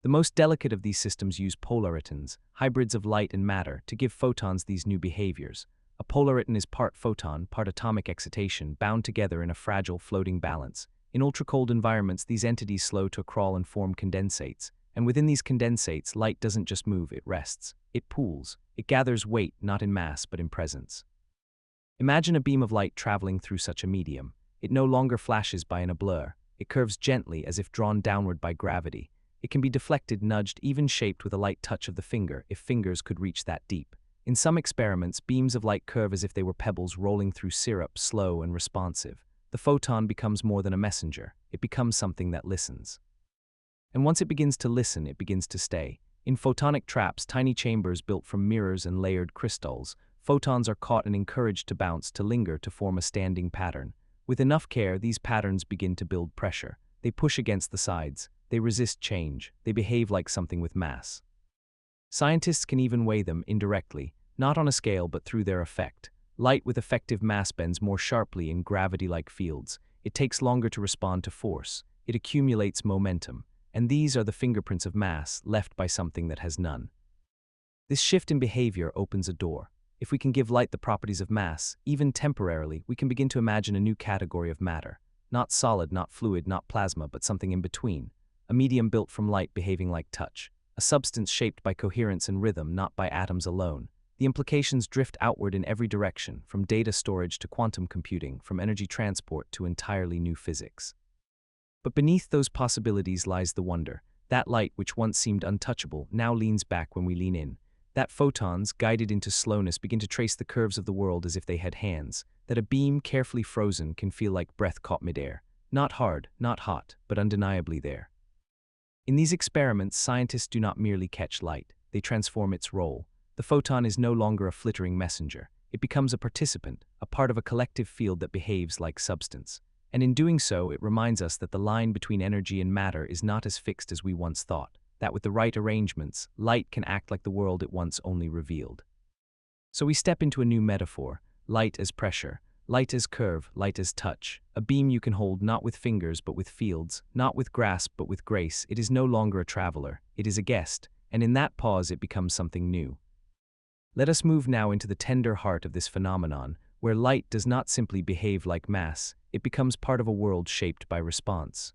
The most delicate of these systems use polaritons, hybrids of light and matter, to give photons these new behaviors. A polariton is part photon, part atomic excitation, bound together in a fragile floating balance. In ultra-cold environments, these entities slow to a crawl and form condensates. And within these condensates, light doesn't just move, it rests. It pools. It gathers weight, not in mass, but in presence. Imagine a beam of light traveling through such a medium. It no longer flashes by in a blur. It curves gently, as if drawn downward by gravity. It can be deflected, nudged, even shaped with a light touch of the finger, if fingers could reach that deep. In some experiments, beams of light curve as if they were pebbles rolling through syrup, slow and responsive. The photon becomes more than a messenger. It becomes something that listens. And once it begins to listen, it begins to stay. In photonic traps, tiny chambers built from mirrors and layered crystals, photons are caught and encouraged to bounce, to linger, to form a standing pattern. With enough care, these patterns begin to build pressure. They push against the sides. They resist change. They behave like something with mass. Scientists can even weigh them indirectly, not on a scale but through their effect. Light with effective mass bends more sharply in gravity-like fields. It takes longer to respond to force. It accumulates momentum. And these are the fingerprints of mass left by something that has none. This shift in behavior opens a door. If we can give light the properties of mass, even temporarily, we can begin to imagine a new category of matter. Not solid, not fluid, not plasma, but something in between. A medium built from light behaving like touch. A substance shaped by coherence and rhythm, not by atoms alone. The implications drift outward in every direction, from data storage to quantum computing, from energy transport to entirely new physics. But beneath those possibilities lies the wonder. That light, which once seemed untouchable, now leans back when we lean in. That photons, guided into slowness, begin to trace the curves of the world as if they had hands. That a beam, carefully frozen, can feel like breath caught midair. Not hard, not hot, but undeniably there. In these experiments, scientists do not merely catch light. They transform its role. The photon is no longer a flittering messenger. It becomes a participant, a part of a collective field that behaves like substance. And in doing so, it reminds us that the line between energy and matter is not as fixed as we once thought, that with the right arrangements, light can act like the world it once only revealed. So we step into a new metaphor: light as pressure, light as curve, light as touch, a beam you can hold not with fingers but with fields, not with grasp but with grace. It is no longer a traveler, it is a guest, and in that pause it becomes something new. Let us move now into the tender heart of this phenomenon, where light does not simply behave like mass, it becomes part of a world shaped by response.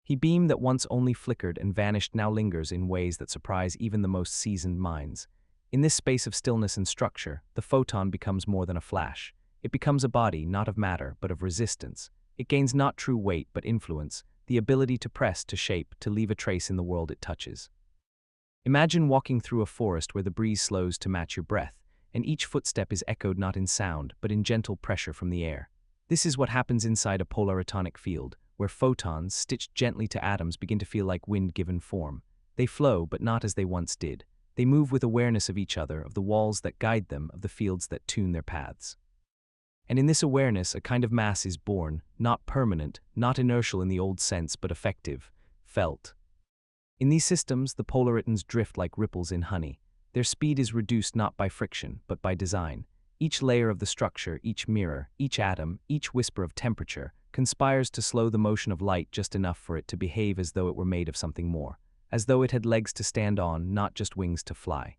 He beam that once only flickered and vanished now lingers in ways that surprise even the most seasoned minds. In this space of stillness and structure, the photon becomes more than a flash. It becomes a body not of matter but of resistance. It gains not true weight but influence, the ability to press, to shape, to leave a trace in the world it touches. Imagine walking through a forest where the breeze slows to match your breath, and each footstep is echoed not in sound but in gentle pressure from the air. This is what happens inside a polaritonic field, where photons, stitched gently to atoms, begin to feel like wind given form. They flow, but not as they once did. They move with awareness of each other, of the walls that guide them, of the fields that tune their paths. And in this awareness, a kind of mass is born, not permanent, not inertial in the old sense, but effective, felt. In these systems, the polaritons drift like ripples in honey. Their speed is reduced not by friction, but by design. Each layer of the structure, each mirror, each atom, each whisper of temperature, conspires to slow the motion of light just enough for it to behave as though it were made of something more, as though it had legs to stand on, not just wings to fly.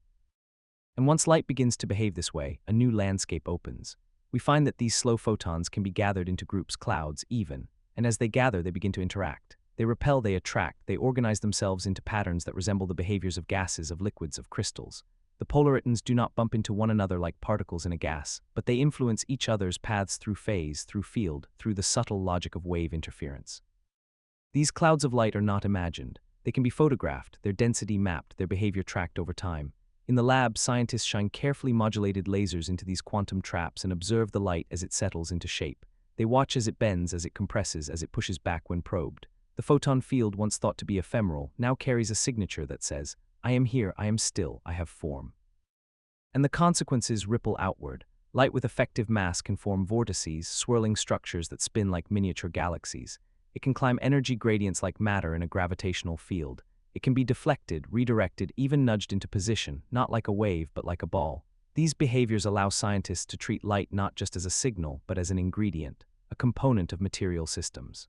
And once light begins to behave this way, a new landscape opens. We find that these slow photons can be gathered into groups, clouds, even, and as they gather, they begin to interact. They repel, they attract, they organize themselves into patterns that resemble the behaviors of gases, of liquids, of crystals. The polaritons do not bump into one another like particles in a gas, but they influence each other's paths through phase, through field, through the subtle logic of wave interference. These clouds of light are not imagined. They can be photographed, their density mapped, their behavior tracked over time. In the lab, scientists shine carefully modulated lasers into these quantum traps and observe the light as it settles into shape. They watch as it bends, as it compresses, as it pushes back when probed. The photon field, once thought to be ephemeral, now carries a signature that says, "I am here, I am still, I have form." And the consequences ripple outward. Light with effective mass can form vortices, swirling structures that spin like miniature galaxies. It can climb energy gradients like matter in a gravitational field. It can be deflected, redirected, even nudged into position, not like a wave but like a ball. These behaviors allow scientists to treat light not just as a signal but as an ingredient, a component of material systems.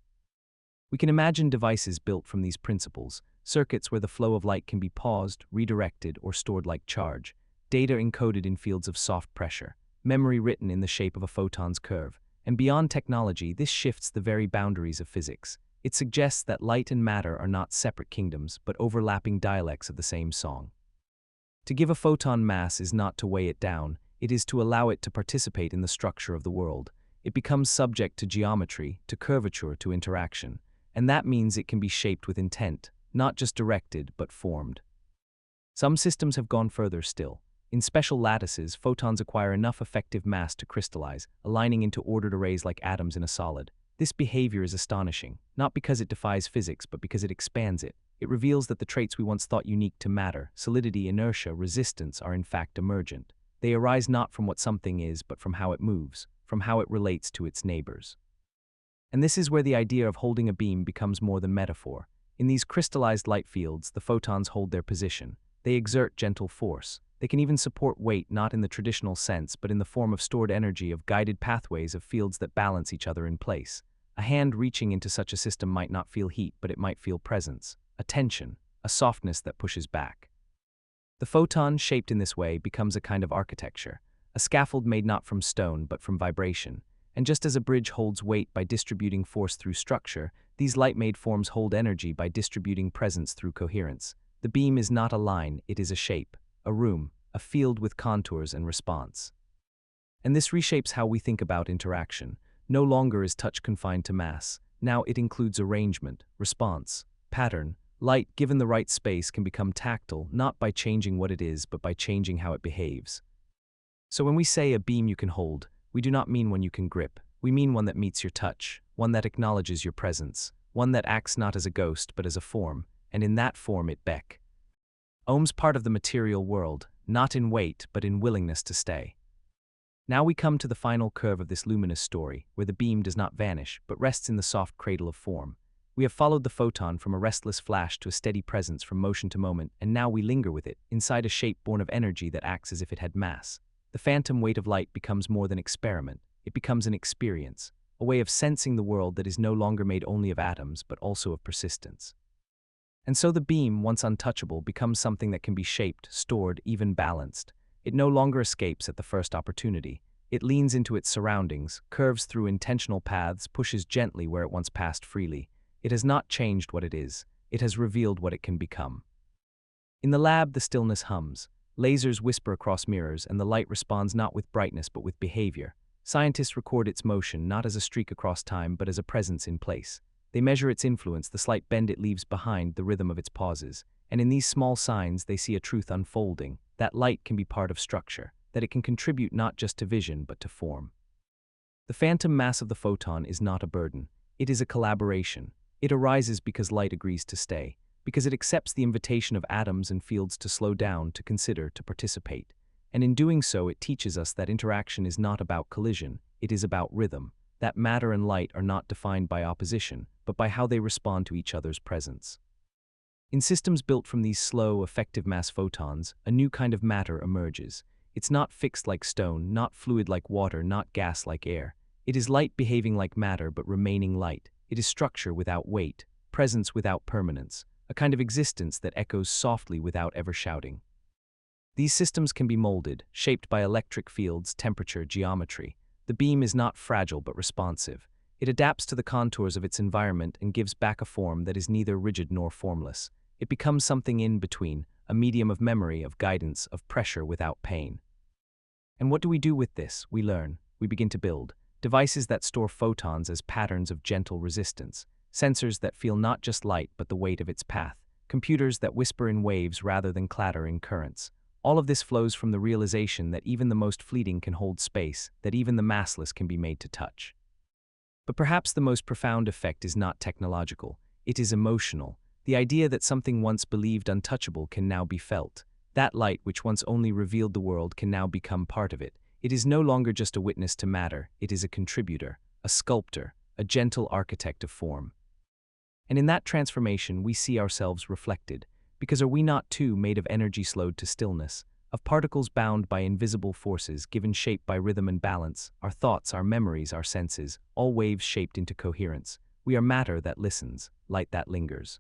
We can imagine devices built from these principles, circuits where the flow of light can be paused, redirected, or stored like charge, data encoded in fields of soft pressure, memory written in the shape of a photon's curve. And beyond technology, this shifts the very boundaries of physics. It suggests that light and matter are not separate kingdoms, but overlapping dialects of the same song. To give a photon mass is not to weigh it down, it is to allow it to participate in the structure of the world. It becomes subject to geometry, to curvature, to interaction. And that means it can be shaped with intent, not just directed, but formed. Some systems have gone further still. In special lattices, photons acquire enough effective mass to crystallize, aligning into ordered arrays like atoms in a solid. This behavior is astonishing, not because it defies physics, but because it expands it. It reveals that the traits we once thought unique to matter, solidity, inertia, resistance, are in fact emergent. They arise not from what something is, but from how it moves, from how it relates to its neighbors. And this is where the idea of holding a beam becomes more than metaphor. In these crystallized light fields, the photons hold their position. They exert gentle force. They can even support weight, not in the traditional sense, but in the form of stored energy, of guided pathways, of fields that balance each other in place. A hand reaching into such a system might not feel heat, but it might feel presence, a tension, a softness that pushes back. The photon, shaped in this way, becomes a kind of architecture, a scaffold made not from stone, but from vibration. And just as a bridge holds weight by distributing force through structure, these light-made forms hold energy by distributing presence through coherence. The beam is not a line, it is a shape, a room, a field with contours and response. And this reshapes how we think about interaction. No longer is touch confined to mass. Now it includes arrangement, response, pattern. Light, given the right space, can become tactile, not by changing what it is, but by changing how it behaves. So when we say a beam you can hold, we do not mean one you can grip. We mean one that meets your touch, one that acknowledges your presence, one that acts not as a ghost but as a form, and in that form it becomes part of the material world, not in weight but in willingness to stay. Now we come to the final curve of this luminous story, where the beam does not vanish but rests in the soft cradle of form. We have followed the photon from a restless flash to a steady presence from motion to moment, and now we linger with it, inside a shape born of energy that acts as if it had mass. The phantom weight of light becomes more than experiment. It becomes an experience, a way of sensing the world that is no longer made only of atoms, but also of persistence. And so the beam, once untouchable, becomes something that can be shaped, stored, even balanced. It no longer escapes at the first opportunity. It leans into its surroundings, curves through intentional paths, pushes gently where it once passed freely. It has not changed what it is. It has revealed what it can become. In the lab, the stillness hums. Lasers whisper across mirrors, and the light responds not with brightness but with behavior. Scientists record its motion not as a streak across time but as a presence in place. They measure its influence, the slight bend it leaves behind, the rhythm of its pauses. And in these small signs, they see a truth unfolding, that light can be part of structure, that it can contribute not just to vision but to form. The phantom mass of the photon is not a burden. It is a collaboration. It arises because light agrees to stay, because it accepts the invitation of atoms and fields to slow down, to consider, to participate. And in doing so, it teaches us that interaction is not about collision, it is about rhythm, that matter and light are not defined by opposition, but by how they respond to each other's presence. In systems built from these slow, effective mass photons, a new kind of matter emerges. It's not fixed like stone, not fluid like water, not gas like air. It is light behaving like matter but remaining light. It is structure without weight, presence without permanence, a kind of existence that echoes softly without ever shouting. These systems can be molded, shaped by electric fields, temperature, geometry. The beam is not fragile but responsive. It adapts to the contours of its environment and gives back a form that is neither rigid nor formless. It becomes something in between, a medium of memory, of guidance, of pressure without pain. And what do we do with this? We learn. We begin to build. Devices that store photons as patterns of gentle resistance. Sensors that feel not just light but the weight of its path. Computers that whisper in waves rather than clatter in currents. All of this flows from the realization that even the most fleeting can hold space, that even the massless can be made to touch. But perhaps the most profound effect is not technological. It is emotional. The idea that something once believed untouchable can now be felt. That light which once only revealed the world can now become part of it. It is no longer just a witness to matter, it is a contributor, a sculptor, a gentle architect of form. And in that transformation we see ourselves reflected, because are we not too made of energy slowed to stillness, of particles bound by invisible forces given shape by rhythm and balance, our thoughts, our memories, our senses, all waves shaped into coherence. We are matter that listens, light that lingers.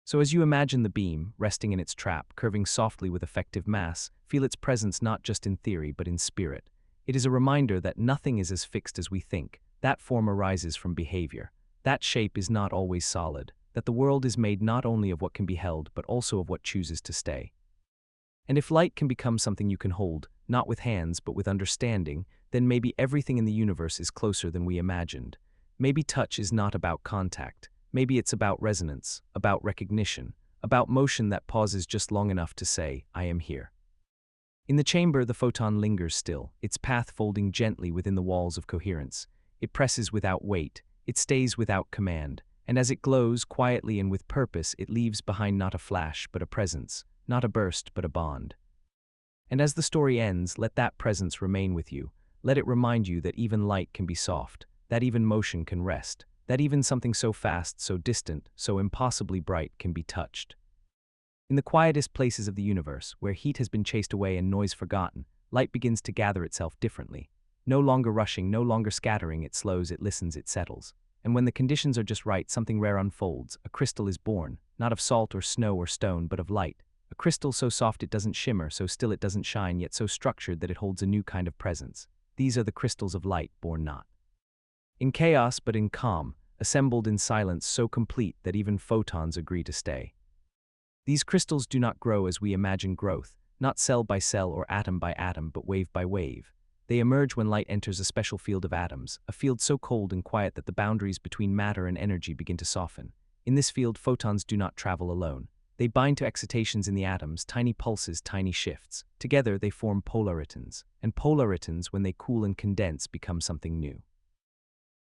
So as you imagine the beam, resting in its trap, curving softly with effective mass, feel its presence not just in theory but in spirit. It is a reminder that nothing is as fixed as we think. That form arises from behavior. That shape is not always solid. That the world is made not only of what can be held but also of what chooses to stay. And if light can become something you can hold, not with hands but with understanding, then maybe everything in the universe is closer than we imagined. Maybe touch is not about contact. Maybe it's about resonance, about recognition, about motion that pauses just long enough to say, I am here. In the chamber, the photon lingers still, its path folding gently within the walls of coherence. It presses without weight, it stays without command, and as it glows quietly and with purpose, it leaves behind not a flash but a presence, not a burst but a bond. And as the story ends, let that presence remain with you. Let it remind you that even light can be soft, that even motion can rest, that even something so fast, so distant, so impossibly bright can be touched. In the quietest places of the universe, where heat has been chased away and noise forgotten, light begins to gather itself differently. No longer rushing, no longer scattering, it slows, it listens, it settles. And when the conditions are just right, something rare unfolds. A crystal is born, not of salt or snow or stone, but of light. A crystal so soft it doesn't shimmer, so still it doesn't shine, yet so structured that it holds a new kind of presence. These are the crystals of light, born not in chaos but in calm, assembled in silence so complete that even photons agree to stay. These crystals do not grow as we imagine growth, not cell by cell or atom by atom, but wave by wave. They emerge when light enters a special field of atoms, a field so cold and quiet that the boundaries between matter and energy begin to soften. In this field, photons do not travel alone. They bind to excitations in the atoms, tiny pulses, tiny shifts. Together they form polaritons, and polaritons, when they cool and condense, become something new.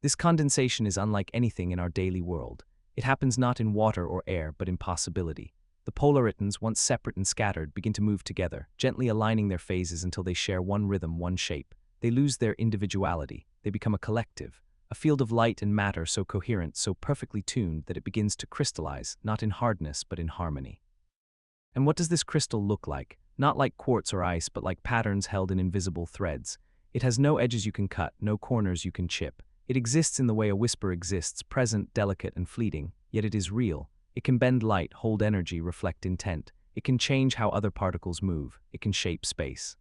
This condensation is unlike anything in our daily world. It happens not in water or air, but in possibility. The polaritons, once separate and scattered, begin to move together, gently aligning their phases until they share one rhythm, one shape. They lose their individuality. They become a collective, a field of light and matter so coherent, so perfectly tuned that it begins to crystallize, not in hardness, but in harmony. And what does this crystal look like? Not like quartz or ice, but like patterns held in invisible threads. It has no edges you can cut, no corners you can chip. It exists in the way a whisper exists, present, delicate, and fleeting, yet it is real. It can bend light, hold energy, reflect intent. It can change how other particles move. It can shape space.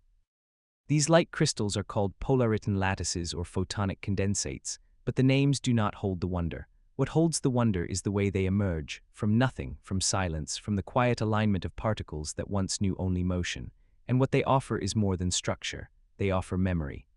These light crystals are called polariton lattices or photonic condensates, but the names do not hold the wonder. What holds the wonder is the way they emerge, from nothing, from silence, from the quiet alignment of particles that once knew only motion. And what they offer is more than structure. They offer memory.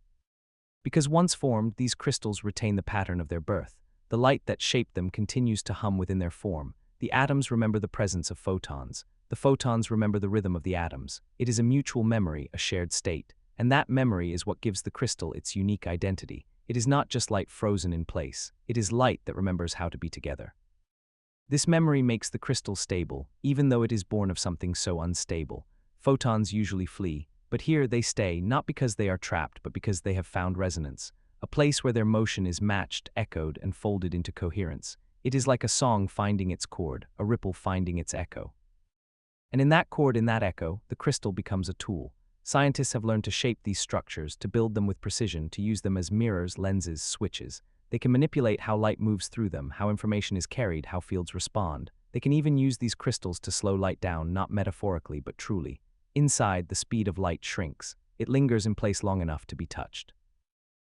Because once formed, these crystals retain the pattern of their birth. The light that shaped them continues to hum within their form. The atoms remember the presence of photons. The photons remember the rhythm of the atoms. It is a mutual memory, a shared state. And that memory is what gives the crystal its unique identity. It is not just light frozen in place. It is light that remembers how to be together. This memory makes the crystal stable, even though it is born of something so unstable. Photons usually flee, but here they stay, not because they are trapped, but because they have found resonance, a place where their motion is matched, echoed, and folded into coherence. It is like a song finding its chord, a ripple finding its echo. And in that chord, in that echo, the crystal becomes a tool. Scientists have learned to shape these structures, to build them with precision, to use them as mirrors, lenses, switches. They can manipulate how light moves through them, how information is carried, how fields respond. They can even use these crystals to slow light down, not metaphorically, but truly. Inside, the speed of light shrinks. It lingers in place long enough to be touched.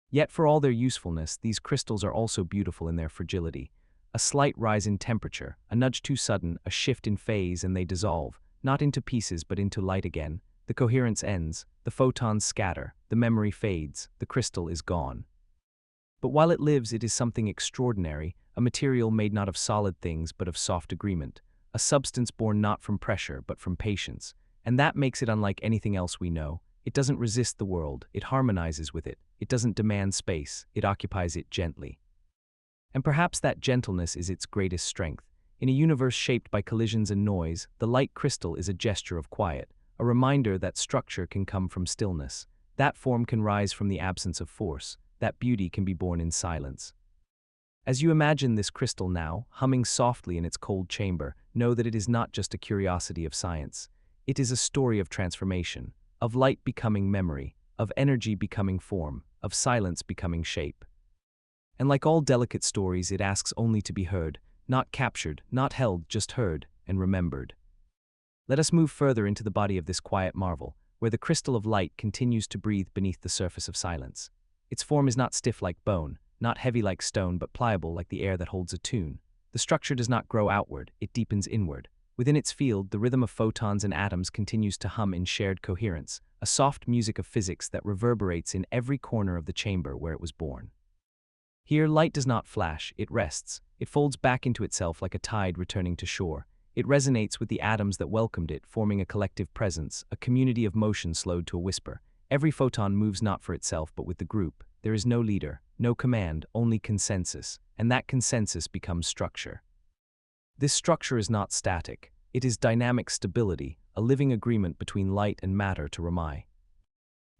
Yet for all their usefulness, these crystals are also beautiful in their fragility. A slight rise in temperature, a nudge too sudden, a shift in phase, and they dissolve, not into pieces but into light again. The coherence ends, the photons scatter, the memory fades, the crystal is gone. But while it lives, it is something extraordinary, a material made not of solid things but of soft agreement, a substance born not from pressure but from patience. And that makes it unlike anything else we know. It doesn't resist the world, it harmonizes with it. It doesn't demand space, it occupies it gently. And perhaps that gentleness is its greatest strength. In a universe shaped by collisions and noise, the light crystal is a gesture of quiet, a reminder that structure can come from stillness, that form can rise from the absence of force, that beauty can be born in silence. As you imagine this crystal now, humming softly in its cold chamber, know that it is not just a curiosity of science. It is a story of transformation, of light becoming memory, of energy becoming form, of silence becoming shape. And like all delicate stories, it asks only to be heard, not captured, not held, just heard and remembered. Let us move further into the body of this quiet marvel, where the crystal of light continues to breathe beneath the surface of silence. Its form is not stiff like bone, not heavy like stone, but pliable like the air that holds a tune. The structure does not grow outward, it deepens inward. Within its field, the rhythm of photons and atoms continues to hum in shared coherence, a soft music of physics that reverberates in every corner of the chamber where it was born. Here, light does not flash, it rests. It folds back into itself like a tide returning to shore. It resonates with the atoms that welcomed it, forming a collective presence, a community of motion slowed to a whisper. Every photon moves not for itself but with the group. There is no leader, no command, only consensus, and that consensus becomes structure. This structure is not static. It is dynamic stability, a living agreement between light and matter to remain.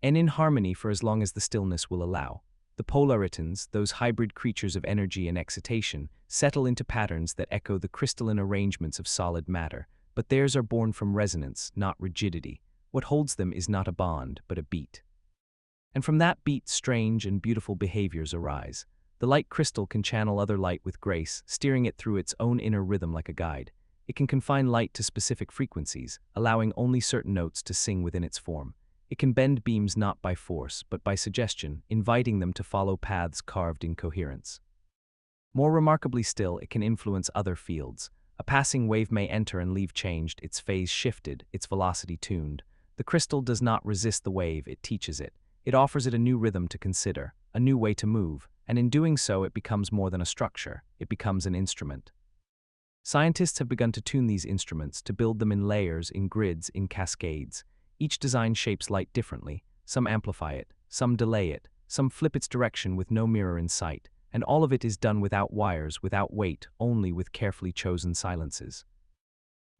And in harmony for as long as the stillness will allow. The polaritons, those hybrid creatures of energy and excitation, settle into patterns that echo the crystalline arrangements of solid matter, but theirs are born from resonance, not rigidity. What holds them is not a bond, but a beat. And from that beat, strange and beautiful behaviors arise. The light crystal can channel other light with grace, steering it through its own inner rhythm like a guide. It can confine light to specific frequencies, allowing only certain notes to sing within its form. It can bend beams not by force, but by suggestion, inviting them to follow paths carved in coherence. More remarkably still, it can influence other fields. A passing wave may enter and leave changed, its phase shifted, its velocity tuned. The crystal does not resist the wave, it teaches it. It offers it a new rhythm to consider, a new way to move, and in doing so it becomes more than a structure, it becomes an instrument. Scientists have begun to tune these instruments, to build them in layers, in grids, in cascades. Each design shapes light differently. Some amplify it, some delay it, some flip its direction with no mirror in sight, and all of it is done without wires, without weight, only with carefully chosen silences.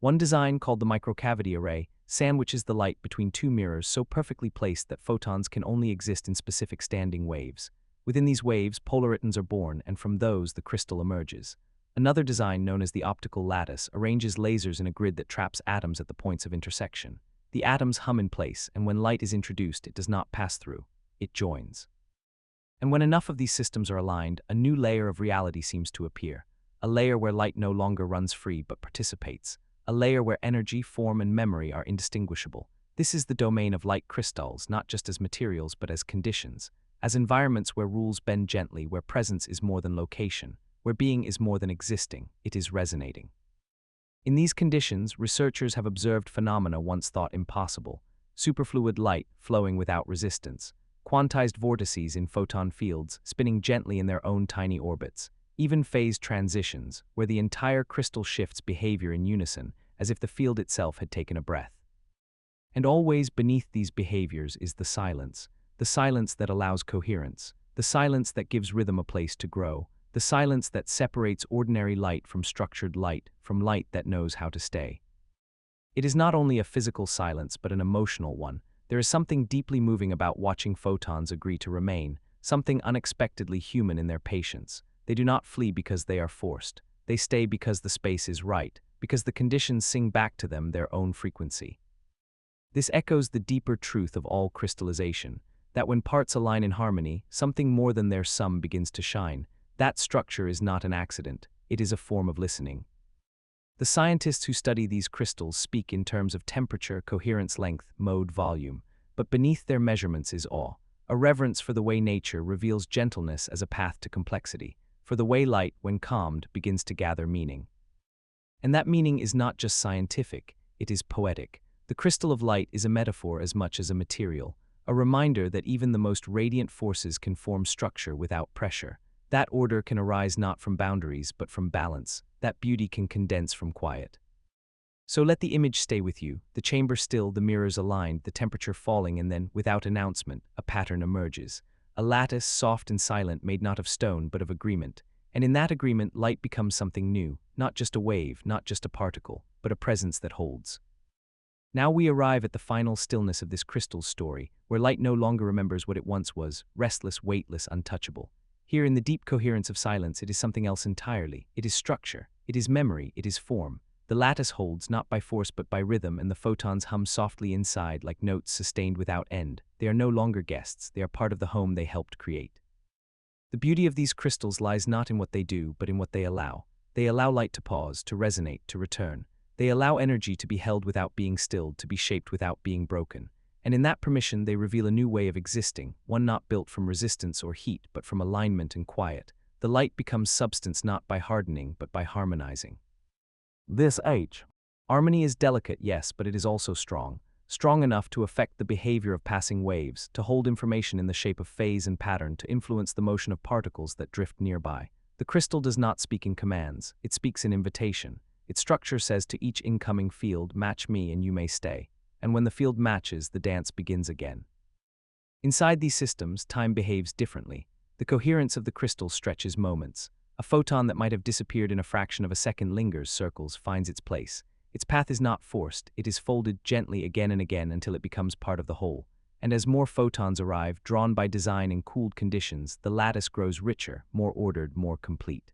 One design, called the microcavity array, sandwiches the light between two mirrors so perfectly placed that photons can only exist in specific standing waves. Within these waves, polaritons are born, and from those the crystal emerges. Another design, known as the optical lattice, arranges lasers in a grid that traps atoms at the points of intersection. The atoms hum in place, and when light is introduced, it does not pass through, it joins. And when enough of these systems are aligned, a new layer of reality seems to appear. A layer where light no longer runs free but participates. A layer where energy, form, and memory are indistinguishable. This is the domain of light crystals, not just as materials but as conditions, as environments where rules bend gently, where presence is more than location, where being is more than existing, it is resonating. In these conditions, researchers have observed phenomena once thought impossible: superfluid light flowing without resistance, quantized vortices in photon fields spinning gently in their own tiny orbits, even phase transitions, where the entire crystal shifts behavior in unison, as if the field itself had taken a breath. And always beneath these behaviors is the silence that allows coherence, the silence that gives rhythm a place to grow, the silence that separates ordinary light from structured light, from light that knows how to stay. It is not only a physical silence but an emotional one. There is something deeply moving about watching photons agree to remain, something unexpectedly human in their patience. They do not flee because they are forced. They stay because the space is right, because the conditions sing back to them their own frequency. This echoes the deeper truth of all crystallization, that when parts align in harmony, something more than their sum begins to shine. That structure is not an accident, it is a form of listening. The scientists who study these crystals speak in terms of temperature, coherence, length, mode, volume, but beneath their measurements is awe, a reverence for the way nature reveals gentleness as a path to complexity, for the way light, when calmed, begins to gather meaning. And that meaning is not just scientific, it is poetic. The crystal of light is a metaphor as much as a material, a reminder that even the most radiant forces can form structure without pressure. That order can arise not from boundaries but from balance. That beauty can condense from quiet. So let the image stay with you, the chamber still, the mirrors aligned, the temperature falling, and then, without announcement, a pattern emerges. A lattice, soft and silent, made not of stone but of agreement. And in that agreement, light becomes something new, not just a wave, not just a particle, but a presence that holds. Now we arrive at the final stillness of this crystal's story, where light no longer remembers what it once was: restless, weightless, untouchable. Here, in the deep coherence of silence, it is something else entirely. It is structure, it is memory, it is form. The lattice holds, not by force but by rhythm, and the photons hum softly inside like notes sustained without end. They are no longer guests, they are part of the home they helped create. The beauty of these crystals lies not in what they do, but in what they allow. They allow light to pause, to resonate, to return. They allow energy to be held without being stilled, to be shaped without being broken. And in that permission they reveal a new way of existing, one not built from resistance or heat, but from alignment and quiet. The light becomes substance not by hardening, but by harmonizing. This age. Harmony is delicate, yes, but it is also strong. Strong enough to affect the behavior of passing waves, to hold information in the shape of phase and pattern, to influence the motion of particles that drift nearby. The crystal does not speak in commands, it speaks in invitation. Its structure says to each incoming field, match me and you may stay. And when the field matches, the dance begins again. Inside these systems, time behaves differently. The coherence of the crystal stretches moments. A photon that might have disappeared in a fraction of a second lingers, circles, finds its place. Its path is not forced, it is folded gently again and again until it becomes part of the whole. And as more photons arrive, drawn by design in cooled conditions, the lattice grows richer, more ordered, more complete.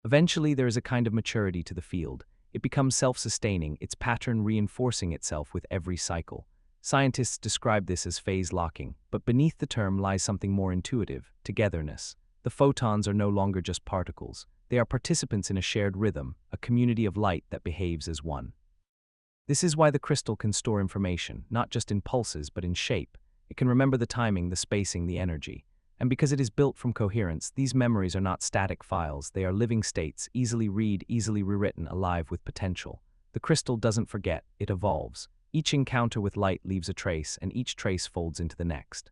Eventually, there is a kind of maturity to the field. It becomes self-sustaining, its pattern reinforcing itself with every cycle. Scientists describe this as phase locking, but beneath the term lies something more intuitive: togetherness. The photons are no longer just particles. They are participants in a shared rhythm, a community of light that behaves as one. This is why the crystal can store information, not just in pulses but in shape. It can remember the timing, the spacing, the energy. And because it is built from coherence, these memories are not static files, they are living states, easily read, easily rewritten, alive with potential. The crystal doesn't forget, it evolves. Each encounter with light leaves a trace, and each trace folds into the next.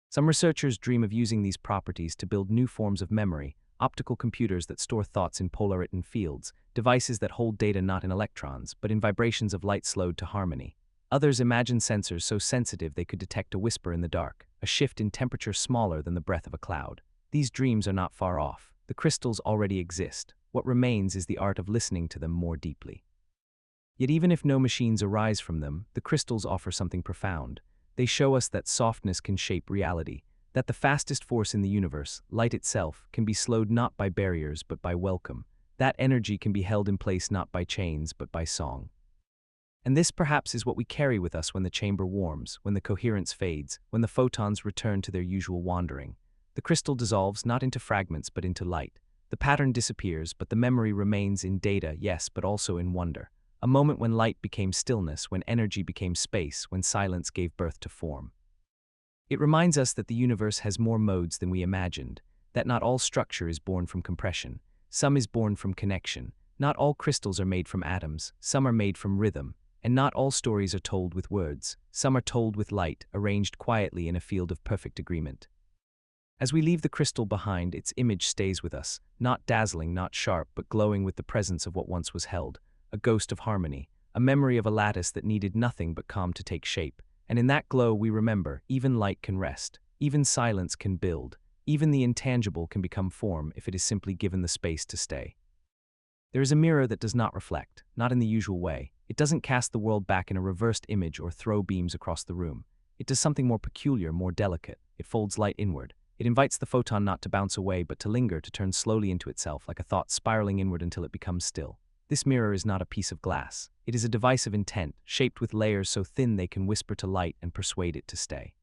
Some researchers dream of using these properties to build new forms of memory: optical computers that store thoughts in polariton fields, devices that hold data not in electrons, but in vibrations of light slowed to harmony. Others imagine sensors so sensitive they could detect a whisper in the dark, a shift in temperature smaller than the breath of a cloud. These dreams are not far off. The crystals already exist. What remains is the art of listening to them more deeply. Yet even if no machines arise from them, the crystals offer something profound. They show us that softness can shape reality, that the fastest force in the universe, light itself, can be slowed not by barriers but by welcome. That energy can be held in place not by chains but by song. And this perhaps is what we carry with us when the chamber warms, when the coherence fades, when the photons return to their usual wandering. The crystal dissolves not into fragments but into light. The pattern disappears, but the memory remains in data, yes, but also in wonder. A moment when light became stillness, when energy became space, when silence gave birth to form. It reminds us that the universe has more modes than we imagined, that not all structure is born from compression. Some is born from connection. Not all crystals are made from atoms, some are made from rhythm. And not all stories are told with words. Some are told with light, arranged quietly in a field of perfect agreement. As we leave the crystal behind, its image stays with us, not dazzling, not sharp, but glowing with the presence of what once was held, a ghost of harmony, a memory of a lattice that needed nothing but calm to take shape. And in that glow we remember, even light can rest, even silence can build, even the intangible can become form if it is simply given the space to stay. There is a mirror that does not reflect, not in the usual way. It doesn't cast the world back in a reversed image or throw beams across the room. It does something more peculiar, more delicate. It folds light inward. It invites the photon not to bounce away but to linger, to turn slowly into itself, like a thought spiraling inward until it becomes still. This mirror is not a piece of glass. It is a device of intent, shaped with layers so thin they can whisper to light and persuade it to stay.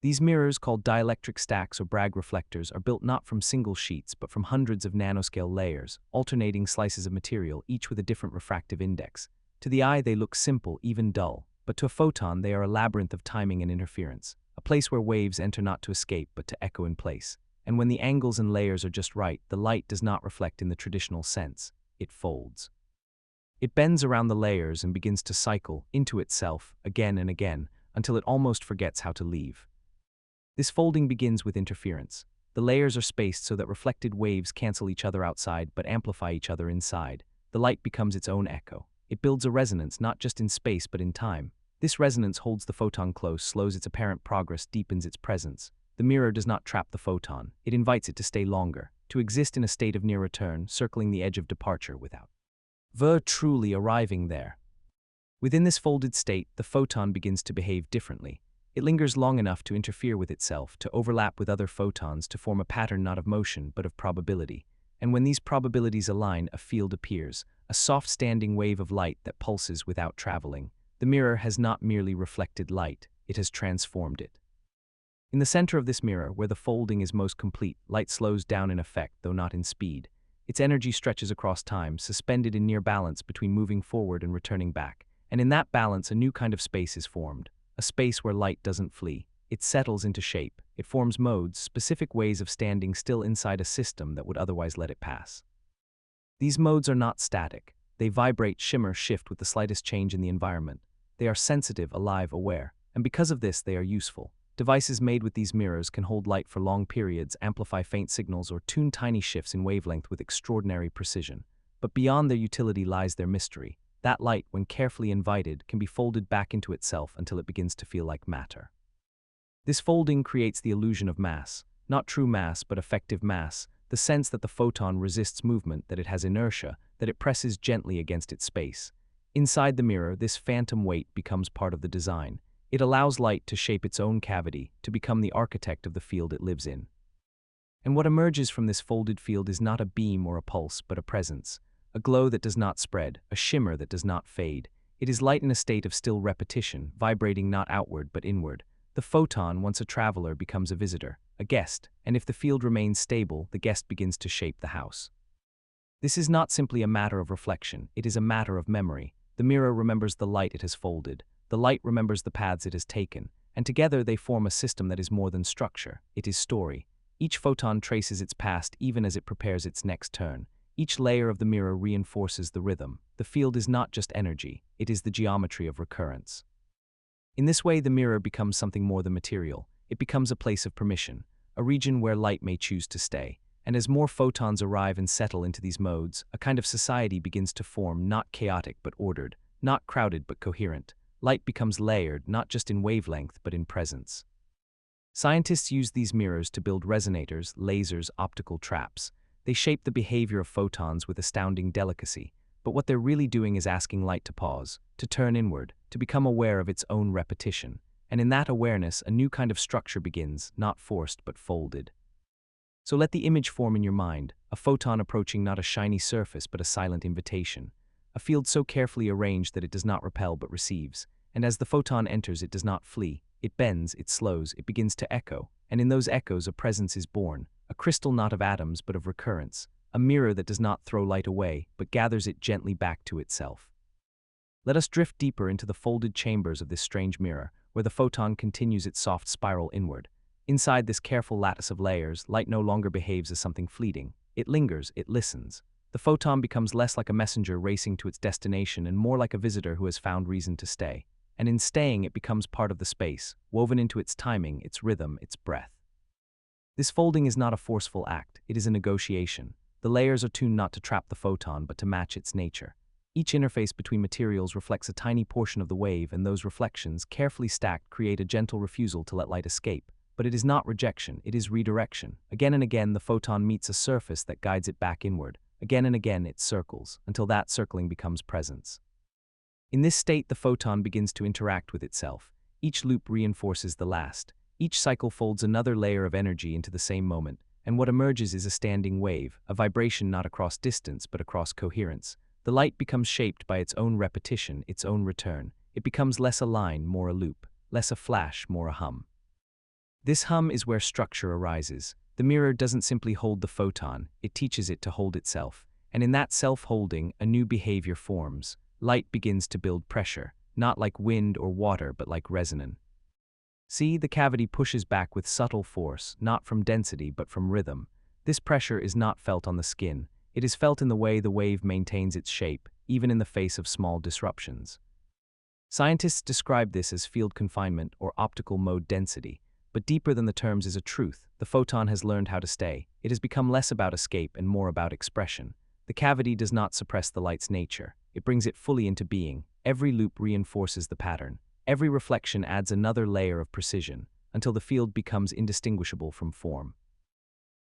These mirrors, called dielectric stacks or Bragg reflectors, are built not from single sheets but from hundreds of nanoscale layers, alternating slices of material, each with a different refractive index. To the eye they look simple, even dull, but to a photon they are a labyrinth of timing and interference, a place where waves enter not to escape but to echo in place. And when the angles and layers are just right, the light does not reflect in the traditional sense. It folds. It bends around the layers and begins to cycle into itself again and again until it almost forgets how to leave. This folding begins with interference. The layers are spaced so that reflected waves cancel each other outside but amplify each other inside. The light becomes its own echo. It builds a resonance not just in space but in time. This resonance holds the photon close, slows its apparent progress, deepens its presence. The mirror does not trap the photon. It invites it to stay longer, to exist in a state of near return, circling the edge of departure without truly arriving there. Within this folded state, the photon begins to behave differently. It lingers long enough to interfere with itself, to overlap with other photons, to form a pattern not of motion but of probability. And when these probabilities align, a field appears, a soft standing wave of light that pulses without traveling. The mirror has not merely reflected light, it has transformed it. In the center of this mirror, where the folding is most complete, light slows down in effect, though not in speed. Its energy stretches across time, suspended in near balance between moving forward and returning back. And in that balance, a new kind of space is formed. A space where light doesn't flee. It settles into shape. It forms modes, specific ways of standing still inside a system that would otherwise let it pass. These modes are not static. They vibrate, shimmer, shift with the slightest change in the environment. They are sensitive, alive, aware. And because of this, they are useful. Devices made with these mirrors can hold light for long periods, amplify faint signals, or tune tiny shifts in wavelength with extraordinary precision. But beyond their utility lies their mystery. That light, when carefully invited, can be folded back into itself until it begins to feel like matter. This folding creates the illusion of mass, not true mass but effective mass, the sense that the photon resists movement, that it has inertia, that it presses gently against its space. Inside the mirror, this phantom weight becomes part of the design. It allows light to shape its own cavity, to become the architect of the field it lives in. And what emerges from this folded field is not a beam or a pulse, but a presence. A glow that does not spread, a shimmer that does not fade. It is light in a state of still repetition, vibrating not outward but inward. The photon, once a traveler, becomes a visitor, a guest, and if the field remains stable, the guest begins to shape the house. This is not simply a matter of reflection, it is a matter of memory. The mirror remembers the light it has folded. The light remembers the paths it has taken, and together they form a system that is more than structure. It is story. Each photon traces its past even as it prepares its next turn. Each layer of the mirror reinforces the rhythm. The field is not just energy, it is the geometry of recurrence. In this way, the mirror becomes something more than material. It becomes a place of permission, a region where light may choose to stay. And as more photons arrive and settle into these modes, a kind of society begins to form, not chaotic but ordered, not crowded but coherent. Light becomes layered, not just in wavelength but in presence. Scientists use these mirrors to build resonators, lasers, optical traps. They shape the behavior of photons with astounding delicacy, but what they're really doing is asking light to pause, to turn inward, to become aware of its own repetition. And in that awareness, a new kind of structure begins, not forced but folded. So let the image form in your mind, a photon approaching not a shiny surface but a silent invitation, a field so carefully arranged that it does not repel but receives. And as the photon enters, it does not flee, it bends, it slows, it begins to echo, and in those echoes a presence is born, a crystal not of atoms but of recurrence, a mirror that does not throw light away but gathers it gently back to itself. Let us drift deeper into the folded chambers of this strange mirror, where the photon continues its soft spiral inward. Inside this careful lattice of layers, light no longer behaves as something fleeting. It lingers, it listens. The photon becomes less like a messenger racing to its destination and more like a visitor who has found reason to stay. And in staying, it becomes part of the space, woven into its timing, its rhythm, its breath. This folding is not a forceful act, it is a negotiation. The layers are tuned not to trap the photon, but to match its nature. Each interface between materials reflects a tiny portion of the wave, and those reflections, carefully stacked, create a gentle refusal to let light escape. But it is not rejection, it is redirection. Again and again, the photon meets a surface that guides it back inward. Again and again, it circles, until that circling becomes presence. In this state, the photon begins to interact with itself. Each loop reinforces the last. Each cycle folds another layer of energy into the same moment, and what emerges is a standing wave, a vibration not across distance but across coherence. The light becomes shaped by its own repetition, its own return. It becomes less a line, more a loop, less a flash, more a hum. This hum is where structure arises. The mirror doesn't simply hold the photon, it teaches it to hold itself. And in that self-holding, a new behavior forms. Light begins to build pressure, not like wind or water, but like resonance. See, the cavity pushes back with subtle force, not from density, but from rhythm. This pressure is not felt on the skin. It is felt in the way the wave maintains its shape, even in the face of small disruptions. Scientists describe this as field confinement or optical mode density. But deeper than the terms is a truth. The photon has learned how to stay. It has become less about escape and more about expression. The cavity does not suppress the light's nature. It brings it fully into being. Every loop reinforces the pattern. Every reflection adds another layer of precision, until the field becomes indistinguishable from form.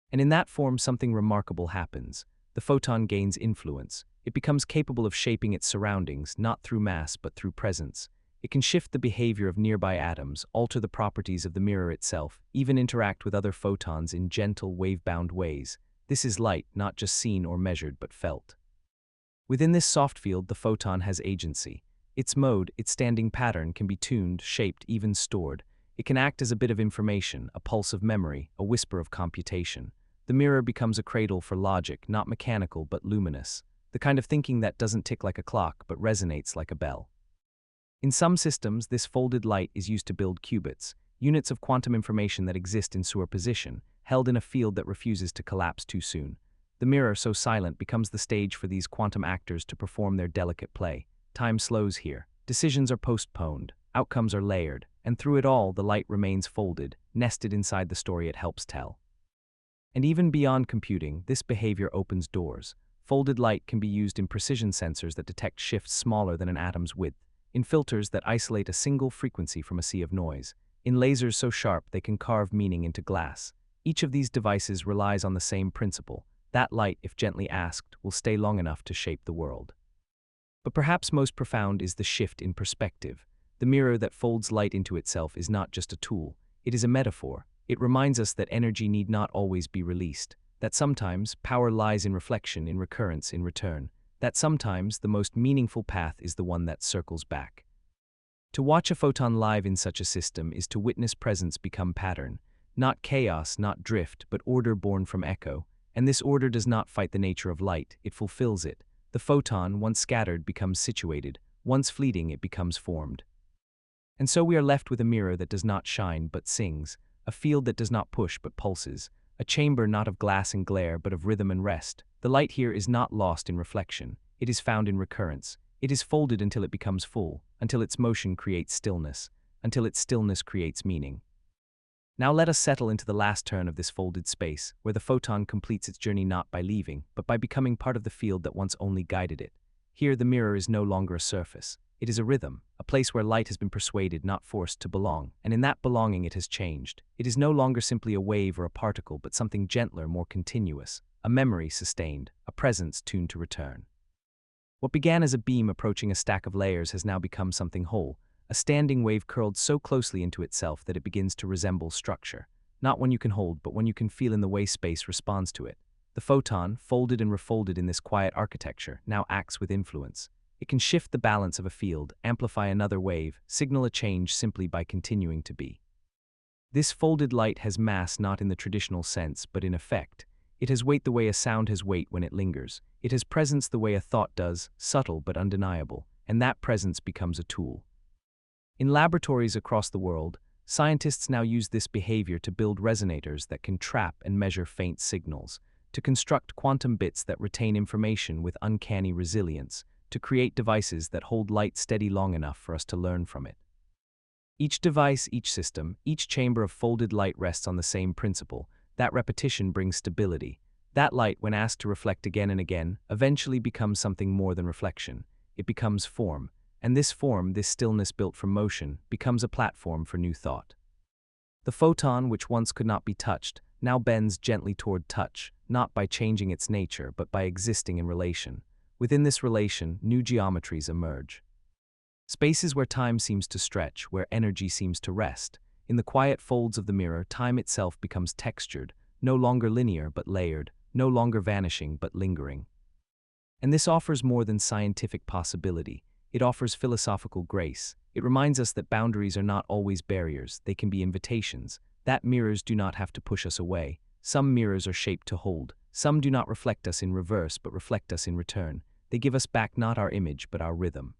And in that form, something remarkable happens. The photon gains influence. It becomes capable of shaping its surroundings, not through mass but through presence. It can shift the behavior of nearby atoms, alter the properties of the mirror itself, even interact with other photons in gentle, wave-bound ways. This is light, not just seen or measured, but felt. Within this soft field, the photon has agency. Its mode, its standing pattern can be tuned, shaped, even stored. It can act as a bit of information, a pulse of memory, a whisper of computation. The mirror becomes a cradle for logic, not mechanical but luminous. The kind of thinking that doesn't tick like a clock, but resonates like a bell. In some systems, this folded light is used to build qubits, units of quantum information that exist in superposition, held in a field that refuses to collapse too soon. The mirror, so silent, becomes the stage for these quantum actors to perform their delicate play. Time slows here. Decisions are postponed. Outcomes are layered. And through it all, the light remains folded, nested inside the story it helps tell. And even beyond computing, this behavior opens doors. Folded light can be used in precision sensors that detect shifts smaller than an atom's width, in filters that isolate a single frequency from a sea of noise, in lasers so sharp they can carve meaning into glass. Each of these devices relies on the same principle. That light, if gently asked, will stay long enough to shape the world. But perhaps most profound is the shift in perspective. The mirror that folds light into itself is not just a tool, it is a metaphor. It reminds us that energy need not always be released, that sometimes power lies in reflection, in recurrence, in return, that sometimes the most meaningful path is the one that circles back. To watch a photon live in such a system is to witness presence become pattern, not chaos, not drift, but order born from echo, and this order does not fight the nature of light, it fulfills it. The photon, once scattered, becomes situated, once fleeting, it becomes formed. And so we are left with a mirror that does not shine but sings, a field that does not push but pulses, a chamber not of glass and glare but of rhythm and rest. The light here is not lost in reflection, it is found in recurrence. It is folded until it becomes full, until its motion creates stillness, until its stillness creates meaning. Now let us settle into the last turn of this folded space, where the photon completes its journey not by leaving, but by becoming part of the field that once only guided it. Here the mirror is no longer a surface. It is a rhythm, a place where light has been persuaded, not forced, to belong, and in that belonging it has changed. It is no longer simply a wave or a particle, but something gentler, more continuous, a memory sustained, a presence tuned to return. What began as a beam approaching a stack of layers has now become something whole, a standing wave curled so closely into itself that it begins to resemble structure, not one you can hold, but one you can feel in the way space responds to it. The photon, folded and refolded in this quiet architecture, now acts with influence. It can shift the balance of a field, amplify another wave, signal a change simply by continuing to be. This folded light has mass not in the traditional sense, but in effect. It has weight the way a sound has weight when it lingers. It has presence the way a thought does, subtle but undeniable, and that presence becomes a tool. In laboratories across the world, Scientists now use this behavior to build resonators that can trap and measure faint signals, to construct quantum bits that retain information with uncanny resilience, to create devices that hold light steady long enough for us to learn from it. Each device, each system, each chamber of folded light rests on the same principle. That repetition brings stability. That light, when asked to reflect again and again, eventually becomes something more than reflection. It becomes form. And this form, this stillness built from motion, becomes a platform for new thought. The photon, which once could not be touched, now bends gently toward touch, not by changing its nature, but by existing in relation. Within this relation, new geometries emerge. Spaces where time seems to stretch, where energy seems to rest. In the quiet folds of the mirror, time itself becomes textured, no longer linear but layered, no longer vanishing but lingering. And this offers more than scientific possibility. It offers philosophical grace. It reminds us that boundaries are not always barriers, they can be invitations. That mirrors do not have to push us away. Some mirrors are shaped to hold. Some do not reflect us in reverse but reflect us in return. They give us back not our image but our rhythm.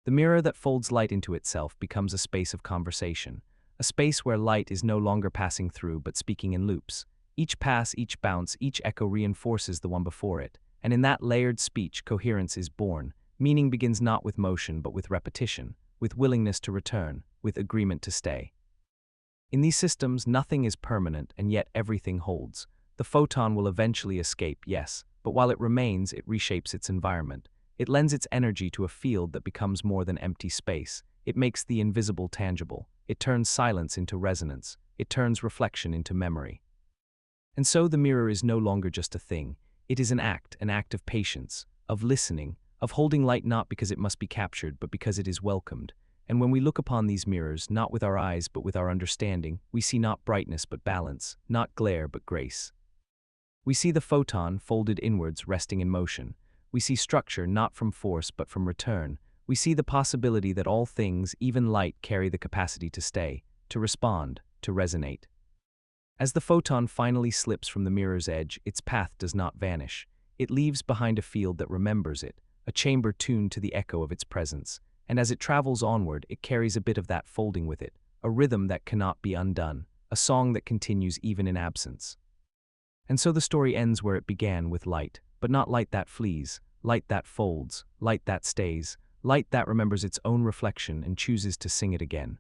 The mirror that folds light into itself becomes a space of conversation, a space where light is no longer passing through but speaking in loops. Each pass, each bounce, each echo reinforces the one before it, and in that layered speech, coherence is born. Meaning begins not with motion but with repetition, with willingness to return, with agreement to stay. In these systems, nothing is permanent and yet everything holds. The photon will eventually escape, yes, but while it remains, it reshapes its environment. It lends its energy to a field that becomes more than empty space. It makes the invisible tangible. It turns silence into resonance. It turns reflection into memory. And so the mirror is no longer just a thing. It is an act of patience, of listening, of holding light not because it must be captured, but because it is welcomed. And when we look upon these mirrors, not with our eyes but with our understanding, we see not brightness but balance, not glare but grace. We see the photon folded inwards, resting in motion. We see structure not from force but from return. We see the possibility that all things, even light, carry the capacity to stay, to respond, to resonate. As the photon finally slips from the mirror's edge, its path does not vanish. It leaves behind a field that remembers it, a chamber tuned to the echo of its presence. And as it travels onward, it carries a bit of that folding with it, a rhythm that cannot be undone, a song that continues even in absence. And so the story ends where it began, with light, but not light that flees, light that folds, light that stays, light that remembers its own reflection and chooses to sing it again.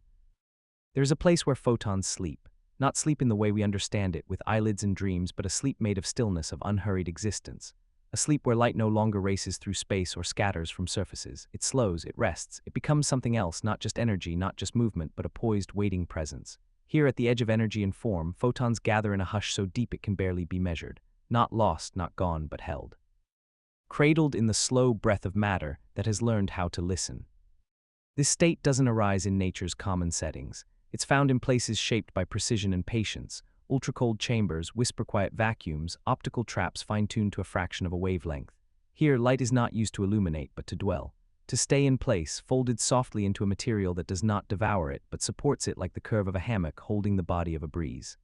There is a place where photons sleep, not sleep in the way we understand it, with eyelids and dreams, but a sleep made of stillness, of unhurried existence. A sleep where light no longer races through space or scatters from surfaces. It slows, it rests, it becomes something else, not just energy, not just movement, but a poised, waiting presence. Here at the edge of energy and form, photons gather in a hush so deep it can barely be measured. Not lost, not gone, but held. Cradled in the slow breath of matter that has learned how to listen. This state doesn't arise in nature's common settings. It's found in places shaped by precision and patience. Ultra-cold chambers, whisper-quiet vacuums, optical traps fine-tuned to a fraction of a wavelength. Here, light is not used to illuminate, but to dwell. To stay in place, folded softly into a material that does not devour it, but supports it like the curve of a hammock holding the body of a breeze.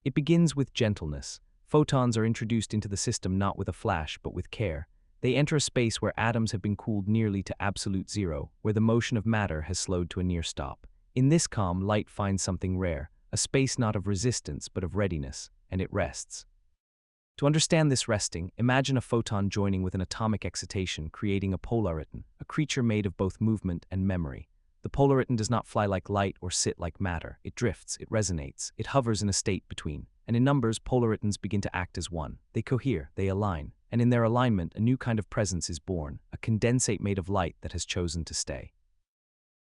It begins with gentleness. Photons are introduced into the system not with a flash, but with care. They enter a space where atoms have been cooled nearly to absolute zero, where the motion of matter has slowed to a near stop. In this calm, light finds something rare. A space not of resistance but of readiness, and it rests. To understand this resting, imagine a photon joining with an atomic excitation, creating a polariton, a creature made of both movement and memory. The polariton does not fly like light or sit like matter. It drifts, it resonates, it hovers in a state between. And in numbers, polaritons begin to act as one. They cohere, they align, and in their alignment, a new kind of presence is born, a condensate made of light that has chosen to stay.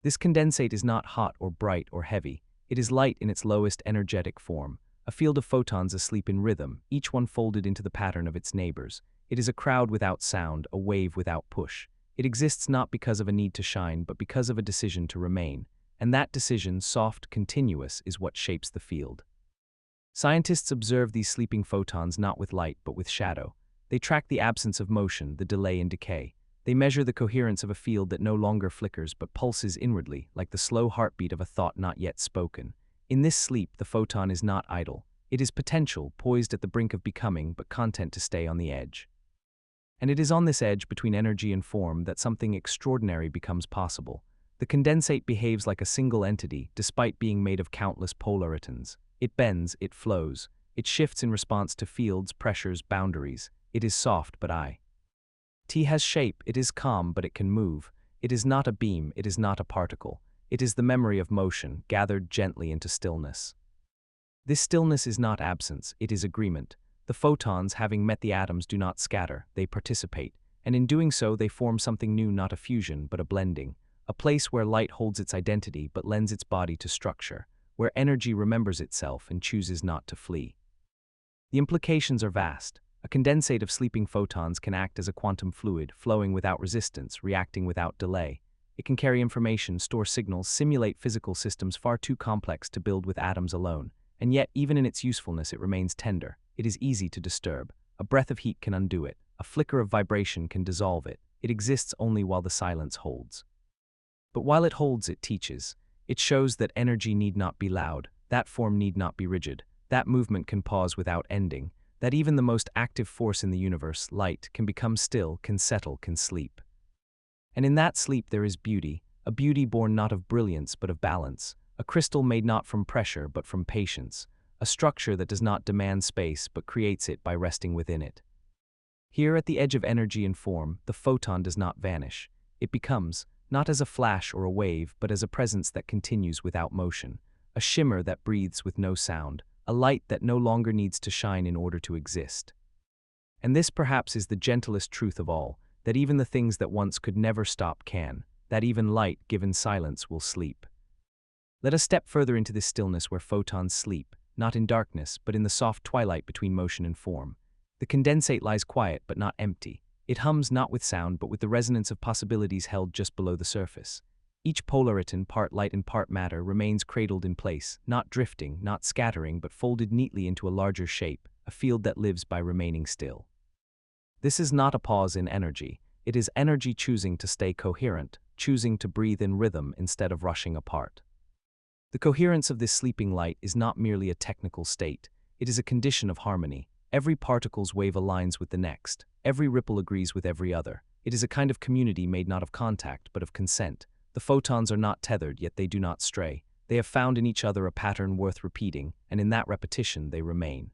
This condensate is not hot or bright or heavy. It is light in its lowest energetic form, a field of photons asleep in rhythm, each one folded into the pattern of its neighbors. It is a crowd without sound, a wave without push. It exists not because of a need to shine, but because of a decision to remain. And that decision, soft, continuous, is what shapes the field. Scientists observe these sleeping photons not with light, but with shadow. They track the absence of motion, the delay in decay. They measure the coherence of a field that no longer flickers but pulses inwardly, like the slow heartbeat of a thought not yet spoken. In this sleep, the photon is not idle. It is potential, poised at the brink of becoming, but content to stay on the edge. And it is on this edge between energy and form that something extraordinary becomes possible. The condensate behaves like a single entity, despite being made of countless polaritons. It bends, it flows, it shifts in response to fields, pressures, boundaries. It is soft, but T has shape, it is calm, but it can move. It is not a beam, it is not a particle. It is the memory of motion, gathered gently into stillness. This stillness is not absence, it is agreement. The photons, having met the atoms, do not scatter, they participate, and in doing so they form something new, not a fusion, but a blending, a place where light holds its identity but lends its body to structure, where energy remembers itself and chooses not to flee. The implications are vast. A condensate of sleeping photons can act as a quantum fluid, flowing without resistance, reacting without delay. It can carry information, store signals, simulate physical systems far too complex to build with atoms alone. And yet, even in its usefulness, it remains tender. It is easy to disturb. A breath of heat can undo it. A flicker of vibration can dissolve it. It exists only while the silence holds. But while it holds, it teaches. It shows that energy need not be loud, that form need not be rigid, that movement can pause without ending, that even the most active force in the universe, light, can become still, can settle, can sleep. And in that sleep there is beauty, a beauty born not of brilliance but of balance, a crystal made not from pressure but from patience, a structure that does not demand space but creates it by resting within it. Here at the edge of energy and form, the photon does not vanish. It becomes, not as a flash or a wave, but as a presence that continues without motion, a shimmer that breathes with no sound, a light that no longer needs to shine in order to exist. And this perhaps is the gentlest truth of all, that even the things that once could never stop can, that even light, given silence, will sleep. Let us step further into this stillness where photons sleep, not in darkness, but in the soft twilight between motion and form. The condensate lies quiet but not empty. It hums not with sound but with the resonance of possibilities held just below the surface. Each polariton, part light and part matter, remains cradled in place, not drifting, not scattering, but folded neatly into a larger shape, a field that lives by remaining still. This is not a pause in energy. It is energy choosing to stay coherent, choosing to breathe in rhythm instead of rushing apart. The coherence of this sleeping light is not merely a technical state. It is a condition of harmony. Every particle's wave aligns with the next. Every ripple agrees with every other. It is a kind of community made not of contact, but of consent. The photons are not tethered, yet they do not stray. They have found in each other a pattern worth repeating, and in that repetition they remain.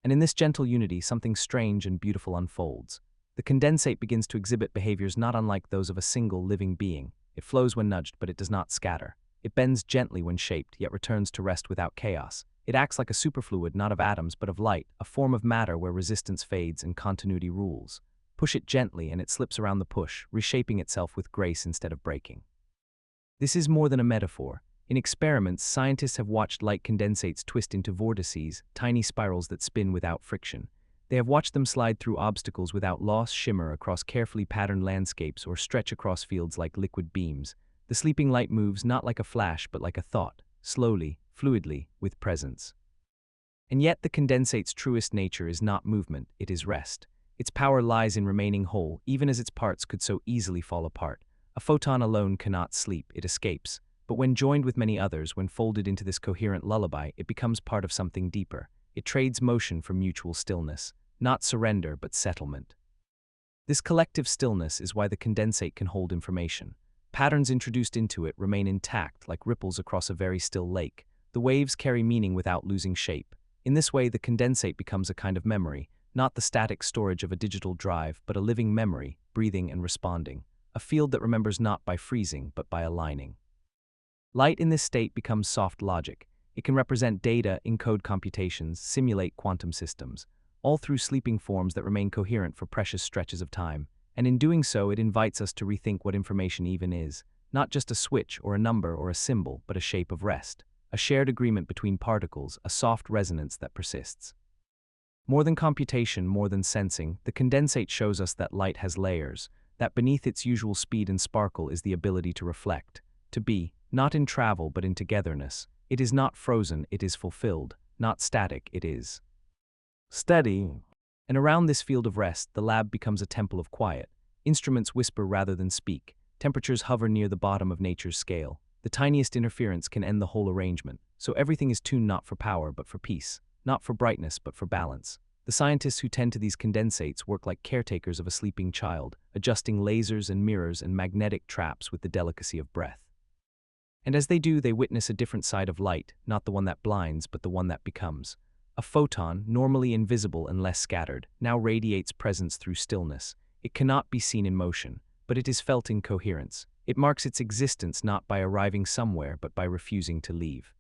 And in this gentle unity, something strange and beautiful unfolds. The condensate begins to exhibit behaviors not unlike those of a single living being. It flows when nudged, but it does not scatter. It bends gently when shaped, yet returns to rest without chaos. It acts like a superfluid not of atoms but of light, a form of matter where resistance fades and continuity rules. Push it gently and it slips around the push, reshaping itself with grace instead of breaking. This is more than a metaphor. In experiments, scientists have watched light condensates twist into vortices, tiny spirals that spin without friction. They have watched them slide through obstacles without loss, shimmer across carefully patterned landscapes, or stretch across fields like liquid beams. The sleeping light moves not like a flash but like a thought, slowly, fluidly, with presence. And yet the condensate's truest nature is not movement, it is rest. Its power lies in remaining whole, even as its parts could so easily fall apart. A photon alone cannot sleep, it escapes. But when joined with many others, when folded into this coherent lullaby, it becomes part of something deeper. It trades motion for mutual stillness, not surrender but settlement. This collective stillness is why the condensate can hold information. Patterns introduced into it remain intact like ripples across a very still lake. The waves carry meaning without losing shape. In this way, the condensate becomes a kind of memory, not the static storage of a digital drive, but a living memory, breathing and responding. A field that remembers not by freezing, but by aligning. Light in this state becomes soft logic. It can represent data, encode computations, simulate quantum systems, all through sleeping forms that remain coherent for precious stretches of time. And in doing so, it invites us to rethink what information even is, not just a switch or a number or a symbol, but a shape of rest, a shared agreement between particles, a soft resonance that persists. More than computation, more than sensing, the condensate shows us that light has layers, that beneath its usual speed and sparkle is the ability to reflect, to be, not in travel but in togetherness. It is not frozen, it is fulfilled, not static, it is steady. And around this field of rest, the lab becomes a temple of quiet. Instruments whisper rather than speak. Temperatures hover near the bottom of nature's scale. The tiniest interference can end the whole arrangement. So everything is tuned not for power but for peace, not for brightness but for balance. The scientists who tend to these condensates work like caretakers of a sleeping child, adjusting lasers and mirrors and magnetic traps with the delicacy of breath. And as they do, they witness a different side of light, not the one that blinds, but the one that becomes. A photon, normally invisible and less scattered, now radiates presence through stillness. It cannot be seen in motion, but it is felt in coherence. It marks its existence not by arriving somewhere, but by refusing to leave.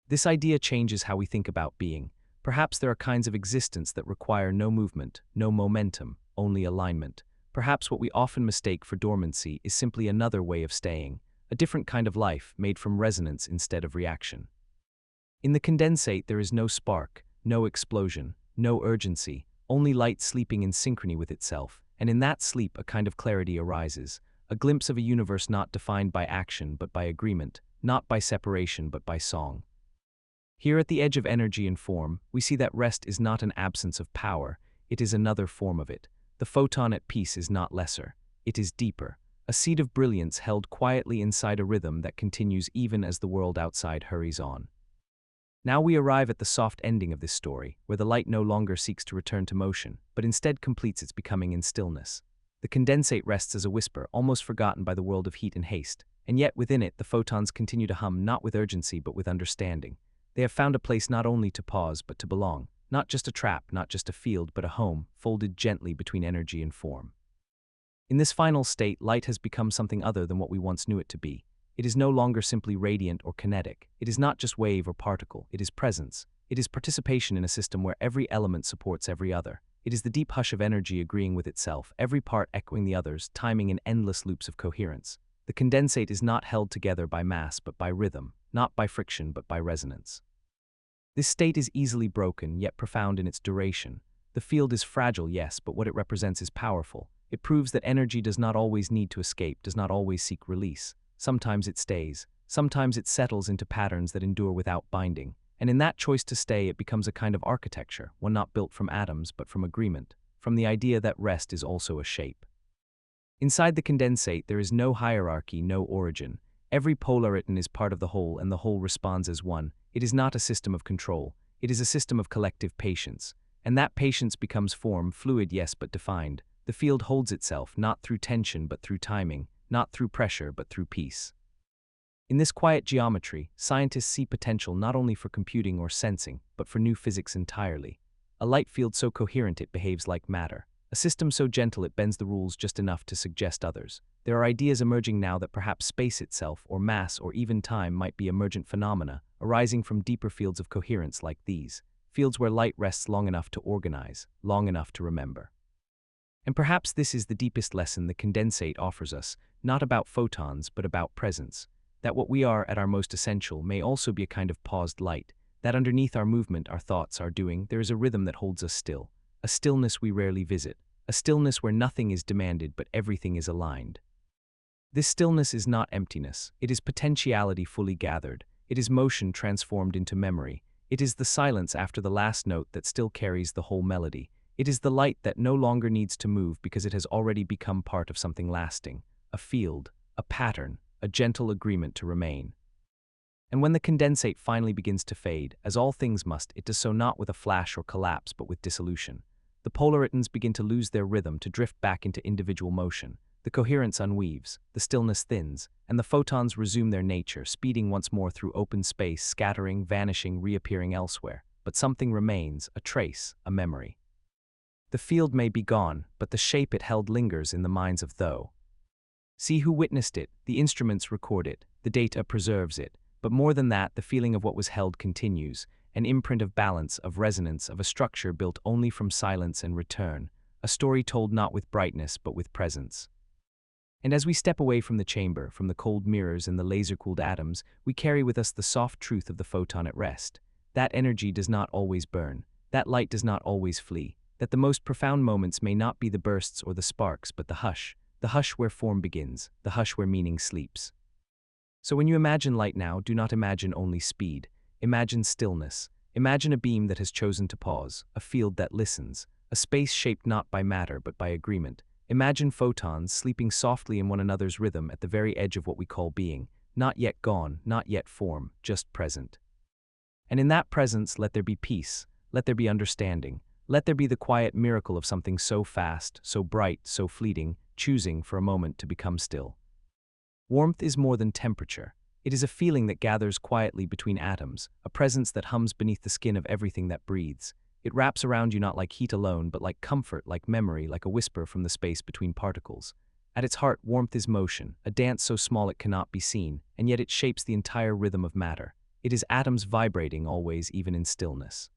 This idea changes how we think about being. Perhaps there are kinds of existence that require no movement, no momentum, only alignment. Perhaps what we often mistake for dormancy is simply another way of staying, a different kind of life made from resonance instead of reaction. In the condensate, there is no spark, no explosion, no urgency, only light sleeping in synchrony with itself, and in that sleep a kind of clarity arises, a glimpse of a universe not defined by action but by agreement, not by separation but by song. Here at the edge of energy and form, we see that rest is not an absence of power, it is another form of it. The photon at peace is not lesser, it is deeper, a seed of brilliance held quietly inside a rhythm that continues even as the world outside hurries on. Now we arrive at the soft ending of this story, where the light no longer seeks to return to motion, but instead completes its becoming in stillness. The condensate rests as a whisper, almost forgotten by the world of heat and haste, and yet within it the photons continue to hum not with urgency but with understanding. They have found a place not only to pause but to belong, not just a trap, not just a field, but a home, folded gently between energy and form. In this final state, light has become something other than what we once knew it to be. It is no longer simply radiant or kinetic. It is not just wave or particle. It is presence. It is participation in a system where every element supports every other. It is the deep hush of energy agreeing with itself, every part echoing the others, timing in endless loops of coherence. The condensate is not held together by mass but by rhythm, not by friction but by resonance. This state is easily broken, yet profound in its duration. The field is fragile, yes, but what it represents is powerful. It proves that energy does not always need to escape, does not always seek release. Sometimes it stays. Sometimes it settles into patterns that endure without binding. And in that choice to stay, it becomes a kind of architecture, one not built from atoms, but from agreement, from the idea that rest is also a shape. Inside the condensate, there is no hierarchy, no origin. Every polariton is part of the whole, and the whole responds as one. It is not a system of control. It is a system of collective patience. And that patience becomes form, fluid, yes, but defined. The field holds itself, not through tension, but through timing, not through pressure, but through peace. In this quiet geometry, scientists see potential not only for computing or sensing, but for new physics entirely. A light field so coherent it behaves like matter. A system so gentle it bends the rules just enough to suggest others. There are ideas emerging now that perhaps space itself, or mass, or even time might be emergent phenomena, arising from deeper fields of coherence like these, fields where light rests long enough to organize, long enough to remember. And perhaps this is the deepest lesson the condensate offers us, not about photons, but about presence. That what we are at our most essential may also be a kind of paused light, that underneath our movement, our thoughts, our doing, there is a rhythm that holds us still, a stillness we rarely visit, a stillness where nothing is demanded but everything is aligned. This stillness is not emptiness, it is potentiality fully gathered, it is motion transformed into memory, it is the silence after the last note that still carries the whole melody, it is the light that no longer needs to move because it has already become part of something lasting, a field, a pattern, a gentle agreement to remain. And when the condensate finally begins to fade, as all things must, it does so not with a flash or collapse but with dissolution. The polaritons begin to lose their rhythm, to drift back into individual motion. The coherence unweaves, the stillness thins, and the photons resume their nature, speeding once more through open space, scattering, vanishing, reappearing elsewhere. But something remains, a trace, a memory. The field may be gone, but the shape it held lingers in the minds of those. See who witnessed it, the instruments record it, the data preserves it, but more than that, the feeling of what was held continues, an imprint of balance, of resonance, of a structure built only from silence and return, a story told not with brightness but with presence. And as we step away from the chamber, from the cold mirrors and the laser-cooled atoms, we carry with us the soft truth of the photon at rest. That energy does not always burn, that light does not always flee, that the most profound moments may not be the bursts or the sparks, but the hush where form begins, the hush where meaning sleeps. So when you imagine light now, do not imagine only speed. Imagine stillness. Imagine a beam that has chosen to pause, a field that listens, a space shaped not by matter but by agreement. Imagine photons sleeping softly in one another's rhythm at the very edge of what we call being, not yet gone, not yet form, just present. And in that presence, let there be peace, let there be understanding, Let there be the quiet miracle of something so fast, so bright, so fleeting, choosing for a moment to become still. Warmth is more than temperature. It is a feeling that gathers quietly between atoms, a presence that hums beneath the skin of everything that breathes. It wraps around you not like heat alone, but like comfort, like memory, like a whisper from the space between particles. At its heart, warmth is motion, a dance so small it cannot be seen, and yet it shapes the entire rhythm of matter. It is atoms vibrating always, even in stillness.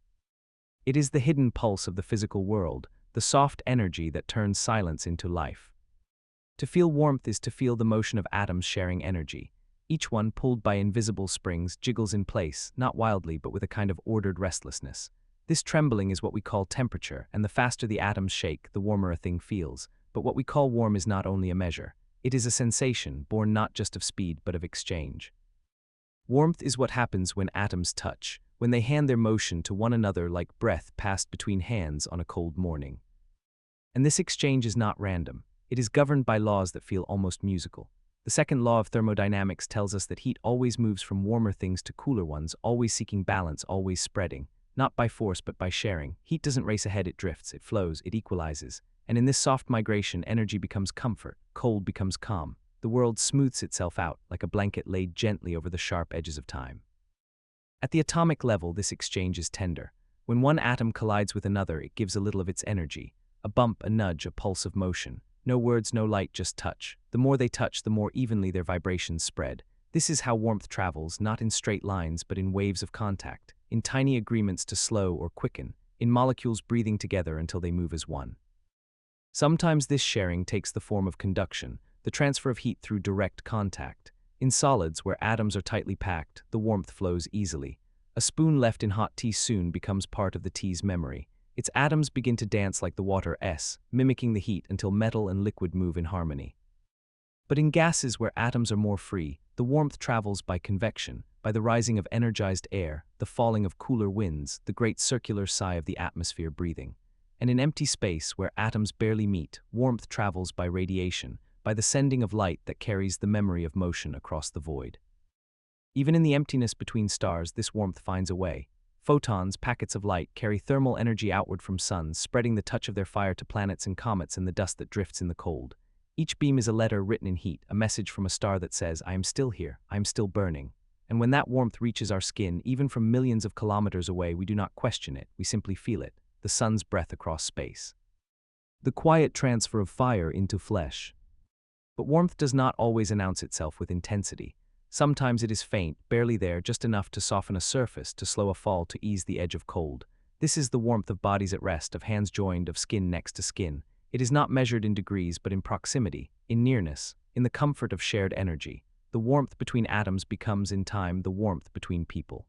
It is the hidden pulse of the physical world, the soft energy that turns silence into life. To feel warmth is to feel the motion of atoms sharing energy. Each one, pulled by invisible springs, jiggles in place, not wildly but with a kind of ordered restlessness. This trembling is what we call temperature, and the faster the atoms shake, the warmer a thing feels. But what we call warm is not only a measure. It is a sensation, born not just of speed but of exchange. Warmth is what happens when atoms touch, when they hand their motion to one another like breath passed between hands on a cold morning. And this exchange is not random. It is governed by laws that feel almost musical. The second law of thermodynamics tells us that heat always moves from warmer things to cooler ones, always seeking balance, always spreading. Not by force but by sharing. Heat doesn't race ahead, it drifts, it flows, it equalizes. And in this soft migration, energy becomes comfort, cold becomes calm. The world smooths itself out like a blanket laid gently over the sharp edges of time. At the atomic level, this exchange is tender. When one atom collides with another, it gives a little of its energy. A bump, a nudge, a pulse of motion. No words, no light, just touch. The more they touch, the more evenly their vibrations spread. This is how warmth travels, not in straight lines, but in waves of contact, in tiny agreements to slow or quicken, in molecules breathing together until they move as one. Sometimes this sharing takes the form of conduction, the transfer of heat through direct contact. In solids, where atoms are tightly packed, the warmth flows easily. A spoon left in hot tea soon becomes part of the tea's memory. Its atoms begin to dance like the water S, mimicking the heat until metal and liquid move in harmony. But in gases where atoms are more free, the warmth travels by convection, by the rising of energized air, the falling of cooler winds, the great circular sigh of the atmosphere breathing. And in empty space where atoms barely meet, warmth travels by radiation, by the sending of light that carries the memory of motion across the void. Even in the emptiness between stars, this warmth finds a way. Photons, packets of light, carry thermal energy outward from suns, spreading the touch of their fire to planets and comets and the dust that drifts in the cold. Each beam is a letter written in heat, a message from a star that says, I am still here, I am still burning. And when that warmth reaches our skin, even from millions of kilometers away, we do not question it, we simply feel it, the sun's breath across space. The quiet transfer of fire into flesh. But warmth does not always announce itself with intensity. Sometimes it is faint, barely there, just enough to soften a surface, to slow a fall, to ease the edge of cold. This is the warmth of bodies at rest, of hands joined, of skin next to skin. It is not measured in degrees, but in proximity, in nearness, in the comfort of shared energy. The warmth between atoms becomes, in time, the warmth between people.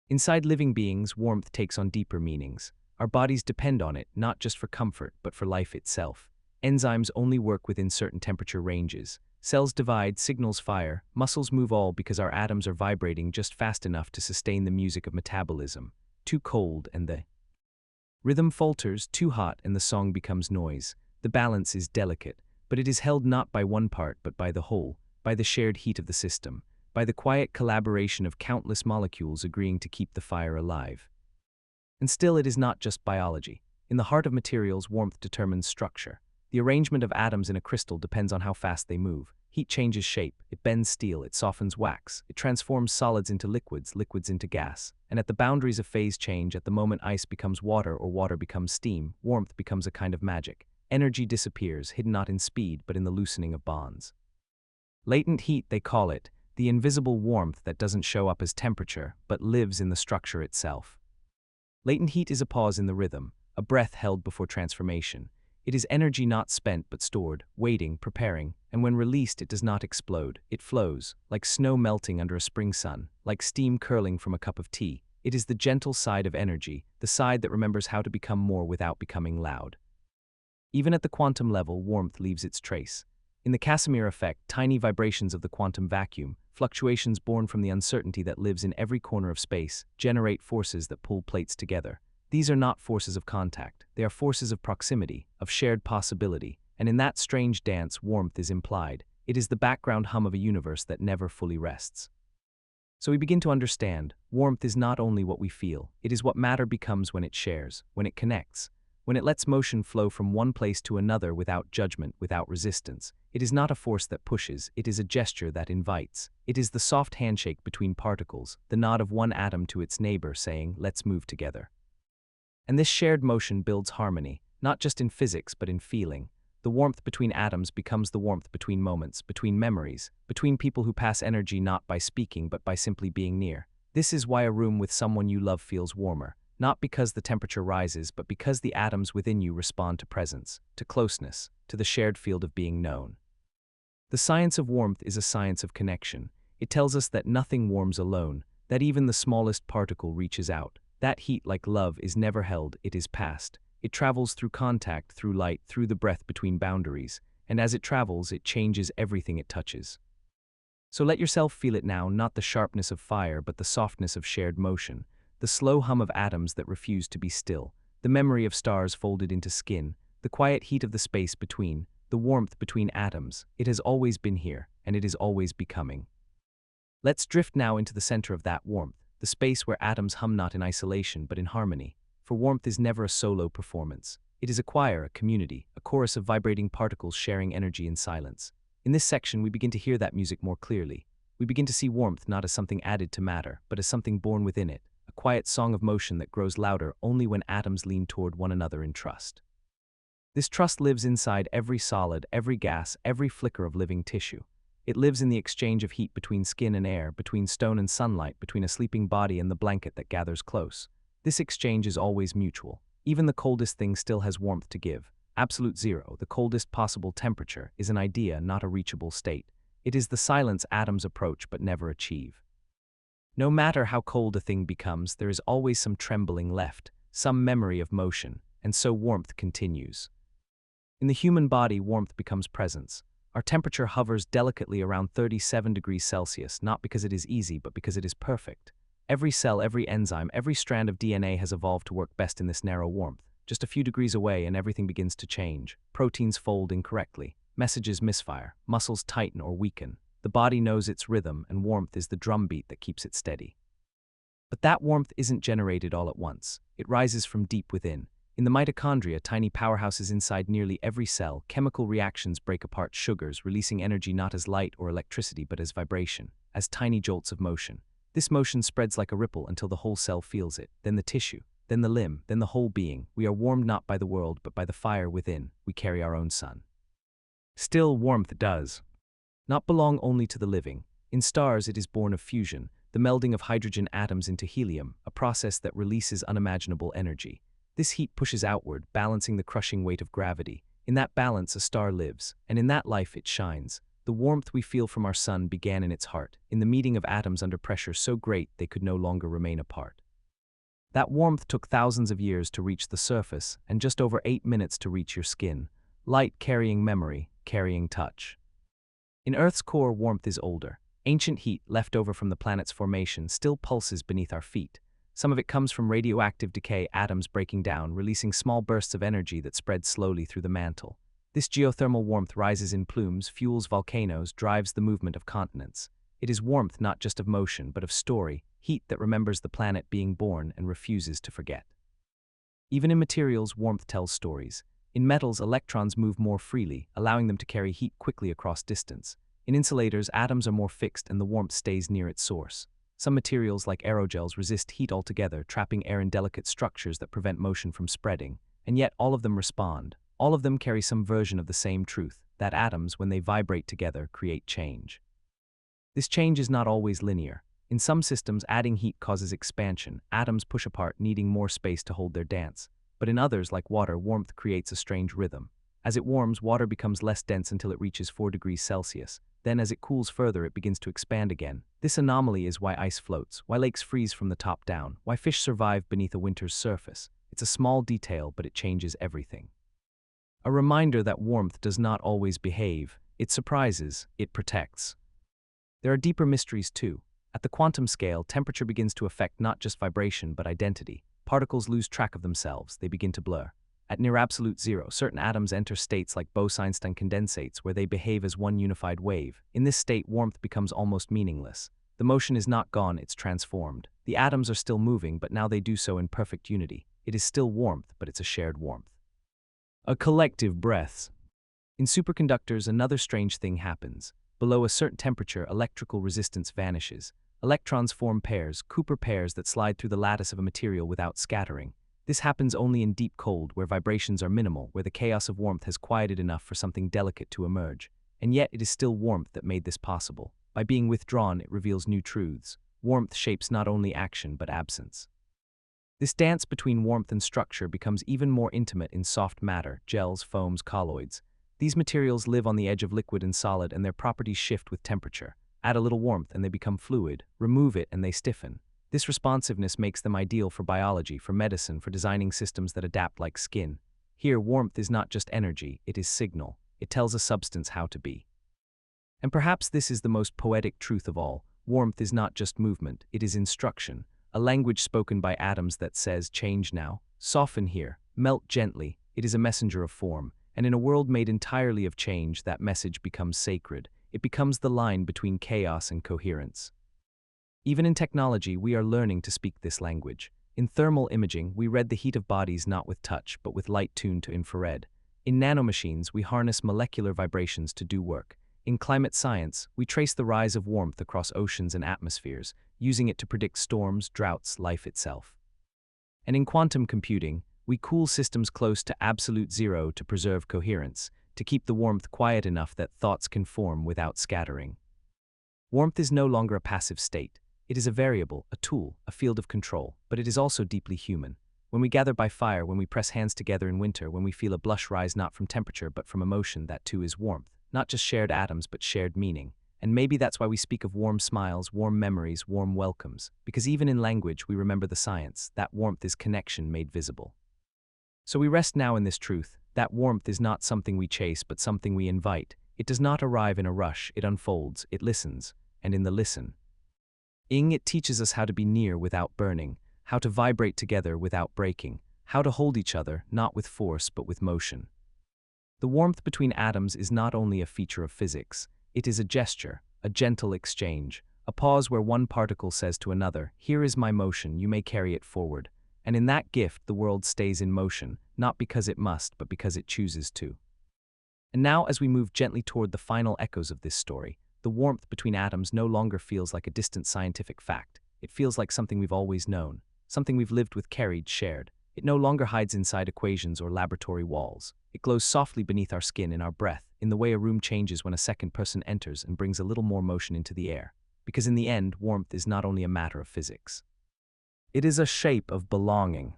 Inside living beings, warmth takes on deeper meanings. Our bodies depend on it, not just for comfort, but for life itself. Enzymes only work within certain temperature ranges. Cells divide, signals fire, muscles move, all because our atoms are vibrating just fast enough to sustain the music of metabolism. Too cold and the rhythm falters, too hot and the song becomes noise. The balance is delicate, but it is held not by one part but by the whole, by the shared heat of the system, by the quiet collaboration of countless molecules agreeing to keep the fire alive. And still, it is not just biology. In the heart of materials, warmth determines structure. The arrangement of atoms in a crystal depends on how fast they move. Heat changes shape, it bends steel, it softens wax, it transforms solids into liquids, liquids into gas. And at the boundaries of phase change, at the moment ice becomes water or water becomes steam, warmth becomes a kind of magic. Energy disappears, hidden not in speed, but in the loosening of bonds. Latent heat, they call it, the invisible warmth that doesn't show up as temperature, but lives in the structure itself. Latent heat is a pause in the rhythm, a breath held before transformation. It is energy not spent but stored, waiting, preparing, and when released it does not explode. It flows, like snow melting under a spring sun, like steam curling from a cup of tea. It is the gentle side of energy, the side that remembers how to become more without becoming loud. Even at the quantum level, warmth leaves its trace. In the Casimir effect, tiny vibrations of the quantum vacuum, fluctuations born from the uncertainty that lives in every corner of space, generate forces that pull plates together. These are not forces of contact, they are forces of proximity, of shared possibility, and in that strange dance, warmth is implied. It is the background hum of a universe that never fully rests. So we begin to understand, warmth is not only what we feel, it is what matter becomes when it shares, when it connects, when it lets motion flow from one place to another without judgment, without resistance. It is not a force that pushes, it is a gesture that invites. It is the soft handshake between particles, the nod of one atom to its neighbor saying, let's move together. And this shared motion builds harmony, not just in physics but in feeling. The warmth between atoms becomes the warmth between moments, between memories, between people who pass energy not by speaking but by simply being near. This is why a room with someone you love feels warmer, not because the temperature rises but because the atoms within you respond to presence, to closeness, to the shared field of being known. The science of warmth is a science of connection. It tells us that nothing warms alone, that even the smallest particle reaches out. That heat, like love, is never held, it is passed. It travels through contact, through light, through the breath between boundaries, and as it travels, it changes everything it touches. So let yourself feel it now, not the sharpness of fire, but the softness of shared motion, the slow hum of atoms that refuse to be still, the memory of stars folded into skin, the quiet heat of the space between, the warmth between atoms. It has always been here, and it is always becoming. Let's drift now into the center of that warmth, the space where atoms hum not in isolation but in harmony. For warmth is never a solo performance. It is a choir, a community, a chorus of vibrating particles sharing energy in silence. In this section, we begin to hear that music more clearly. We begin to see warmth not as something added to matter, but as something born within it, a quiet song of motion that grows louder only when atoms lean toward one another in trust. This trust lives inside every solid, every gas, every flicker of living tissue. It lives in the exchange of heat between skin and air, between stone and sunlight, between a sleeping body and the blanket that gathers close. This exchange is always mutual. Even the coldest thing still has warmth to give. Absolute zero, the coldest possible temperature, is an idea, not a reachable state. It is the silence atoms approach but never achieve. No matter how cold a thing becomes, there is always some trembling left, some memory of motion, and so warmth continues. In the human body, warmth becomes presence. Our temperature hovers delicately around 37 degrees Celsius, not because it is easy, but because it is perfect. Every cell, every enzyme, every strand of DNA has evolved to work best in this narrow warmth. Just a few degrees away and everything begins to change. Proteins fold incorrectly. Messages misfire. Muscles tighten or weaken. The body knows its rhythm, and warmth is the drumbeat that keeps it steady. But that warmth isn't generated all at once. It rises from deep within. In the mitochondria, tiny powerhouses inside nearly every cell, chemical reactions break apart sugars, releasing energy not as light or electricity but as vibration, as tiny jolts of motion. This motion spreads like a ripple until the whole cell feels it, then the tissue, then the limb, then the whole being. We are warmed not by the world but by the fire within. We carry our own sun. Still, warmth does not belong only to the living. In stars, it is born of fusion, the melding of hydrogen atoms into helium, a process that releases unimaginable energy. This heat pushes outward, balancing the crushing weight of gravity. In that balance, a star lives, and in that life it shines. The warmth we feel from our sun began in its heart, in the meeting of atoms under pressure so great they could no longer remain apart. That warmth took thousands of years to reach the surface, and just over 8 minutes to reach your skin. Light carrying memory, carrying touch. In Earth's core, warmth is older. Ancient heat, left over from the planet's formation, still pulses beneath our feet. Some of it comes from radioactive decay, atoms breaking down, releasing small bursts of energy that spread slowly through the mantle. This geothermal warmth rises in plumes, fuels volcanoes, drives the movement of continents. It is warmth not just of motion, but of story, heat that remembers the planet being born and refuses to forget. Even in materials, warmth tells stories. In metals, electrons move more freely, allowing them to carry heat quickly across distance. In insulators, atoms are more fixed and the warmth stays near its source. Some materials, like aerogels, resist heat altogether, trapping air in delicate structures that prevent motion from spreading. And yet, all of them respond. All of them carry some version of the same truth, that atoms, when they vibrate together, create change. This change is not always linear. In some systems, adding heat causes expansion. Atoms push apart, needing more space to hold their dance. But in others, like water, warmth creates a strange rhythm. As it warms, water becomes less dense until it reaches 4 degrees Celsius. Then, as it cools further, it begins to expand again. This anomaly is why ice floats, why lakes freeze from the top down, why fish survive beneath a winter's surface. It's a small detail, but it changes everything. A reminder that warmth does not always behave. It surprises, it protects. There are deeper mysteries too. At the quantum scale, temperature begins to affect not just vibration but identity. Particles lose track of themselves, they begin to blur. At near absolute zero, certain atoms enter states like Bose-Einstein condensates where they behave as one unified wave. In this state, warmth becomes almost meaningless. The The motion is not gone, it's transformed. The atoms are still moving, but now they do so in perfect unity. It is still warmth, but it's a shared warmth. A collective breath. In superconductors, another strange thing happens. Below a certain temperature, electrical resistance vanishes. Electrons form pairs, Cooper pairs that slide through the lattice of a material without scattering. This happens only in deep cold, where vibrations are minimal, where the chaos of warmth has quieted enough for something delicate to emerge. And yet it is still warmth that made this possible. By being withdrawn, it reveals new truths. Warmth shapes not only action, but absence. This dance between warmth and structure becomes even more intimate in soft matter, gels, foams, colloids. These materials live on the edge of liquid and solid, and their properties shift with temperature. Add a little warmth and they become fluid. Remove it and they stiffen. This responsiveness makes them ideal for biology, for medicine, for designing systems that adapt like skin. Here, warmth is not just energy, it is signal. It tells a substance how to be. And perhaps this is the most poetic truth of all. Warmth is not just movement, it is instruction. A language spoken by atoms that says, change now, soften here, melt gently. It is a messenger of form. And in a world made entirely of change, that message becomes sacred. It becomes the line between chaos and coherence. Even in technology, we are learning to speak this language. In thermal imaging, we read the heat of bodies not with touch, but with light tuned to infrared. In nanomachines, we harness molecular vibrations to do work. In climate science, we trace the rise of warmth across oceans and atmospheres, using it to predict storms, droughts, life itself. And in quantum computing, we cool systems close to absolute zero to preserve coherence, to keep the warmth quiet enough that thoughts can form without scattering. Warmth is no longer a passive state. It is a variable, a tool, a field of control, but it is also deeply human. When we gather by fire, when we press hands together in winter, when we feel a blush rise not from temperature but from emotion, that too is warmth. Not just shared atoms, but shared meaning. And maybe that's why we speak of warm smiles, warm memories, warm welcomes. Because even in language, we remember the science. That warmth is connection made visible. So we rest now in this truth. That warmth is not something we chase, but something we invite. It does not arrive in a rush. It unfolds. It listens. And in the listen, it teaches us how to be near without burning, how to vibrate together without breaking, how to hold each other, not with force, but with motion. The warmth between atoms is not only a feature of physics, it is a gesture, a gentle exchange, a pause where one particle says to another, here is my motion, you may carry it forward. And in that gift, the world stays in motion, not because it must, but because it chooses to. And now, as we move gently toward the final echoes of this story, the warmth between atoms no longer feels like a distant scientific fact. It feels like something we've always known, something we've lived with, carried, shared. It no longer hides inside equations or laboratory walls. It glows softly beneath our skin, in our breath, in the way a room changes when a second person enters and brings a little more motion into the air. Because in the end, warmth is not only a matter of physics. It is a shape of belonging.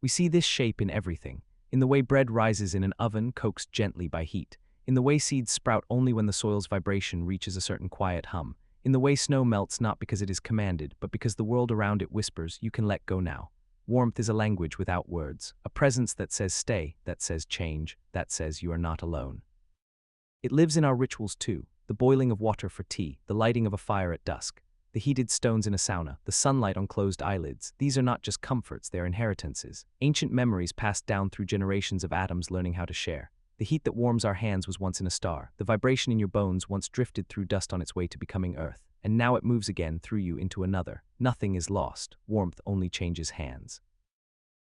We see this shape in everything. In the way bread rises in an oven, coaxed gently by heat. In the way seeds sprout only when the soil's vibration reaches a certain quiet hum. In the way snow melts not because it is commanded, but because the world around it whispers, you can let go now. Warmth is a language without words, a presence that says stay, that says change, that says you are not alone. It lives in our rituals too, the boiling of water for tea, the lighting of a fire at dusk, the heated stones in a sauna, the sunlight on closed eyelids. These are not just comforts, they are inheritances, ancient memories passed down through generations of atoms learning how to share. The heat that warms our hands was once in a star, the vibration in your bones once drifted through dust on its way to becoming earth, and now it moves again through you into another. Nothing is lost, warmth only changes hands.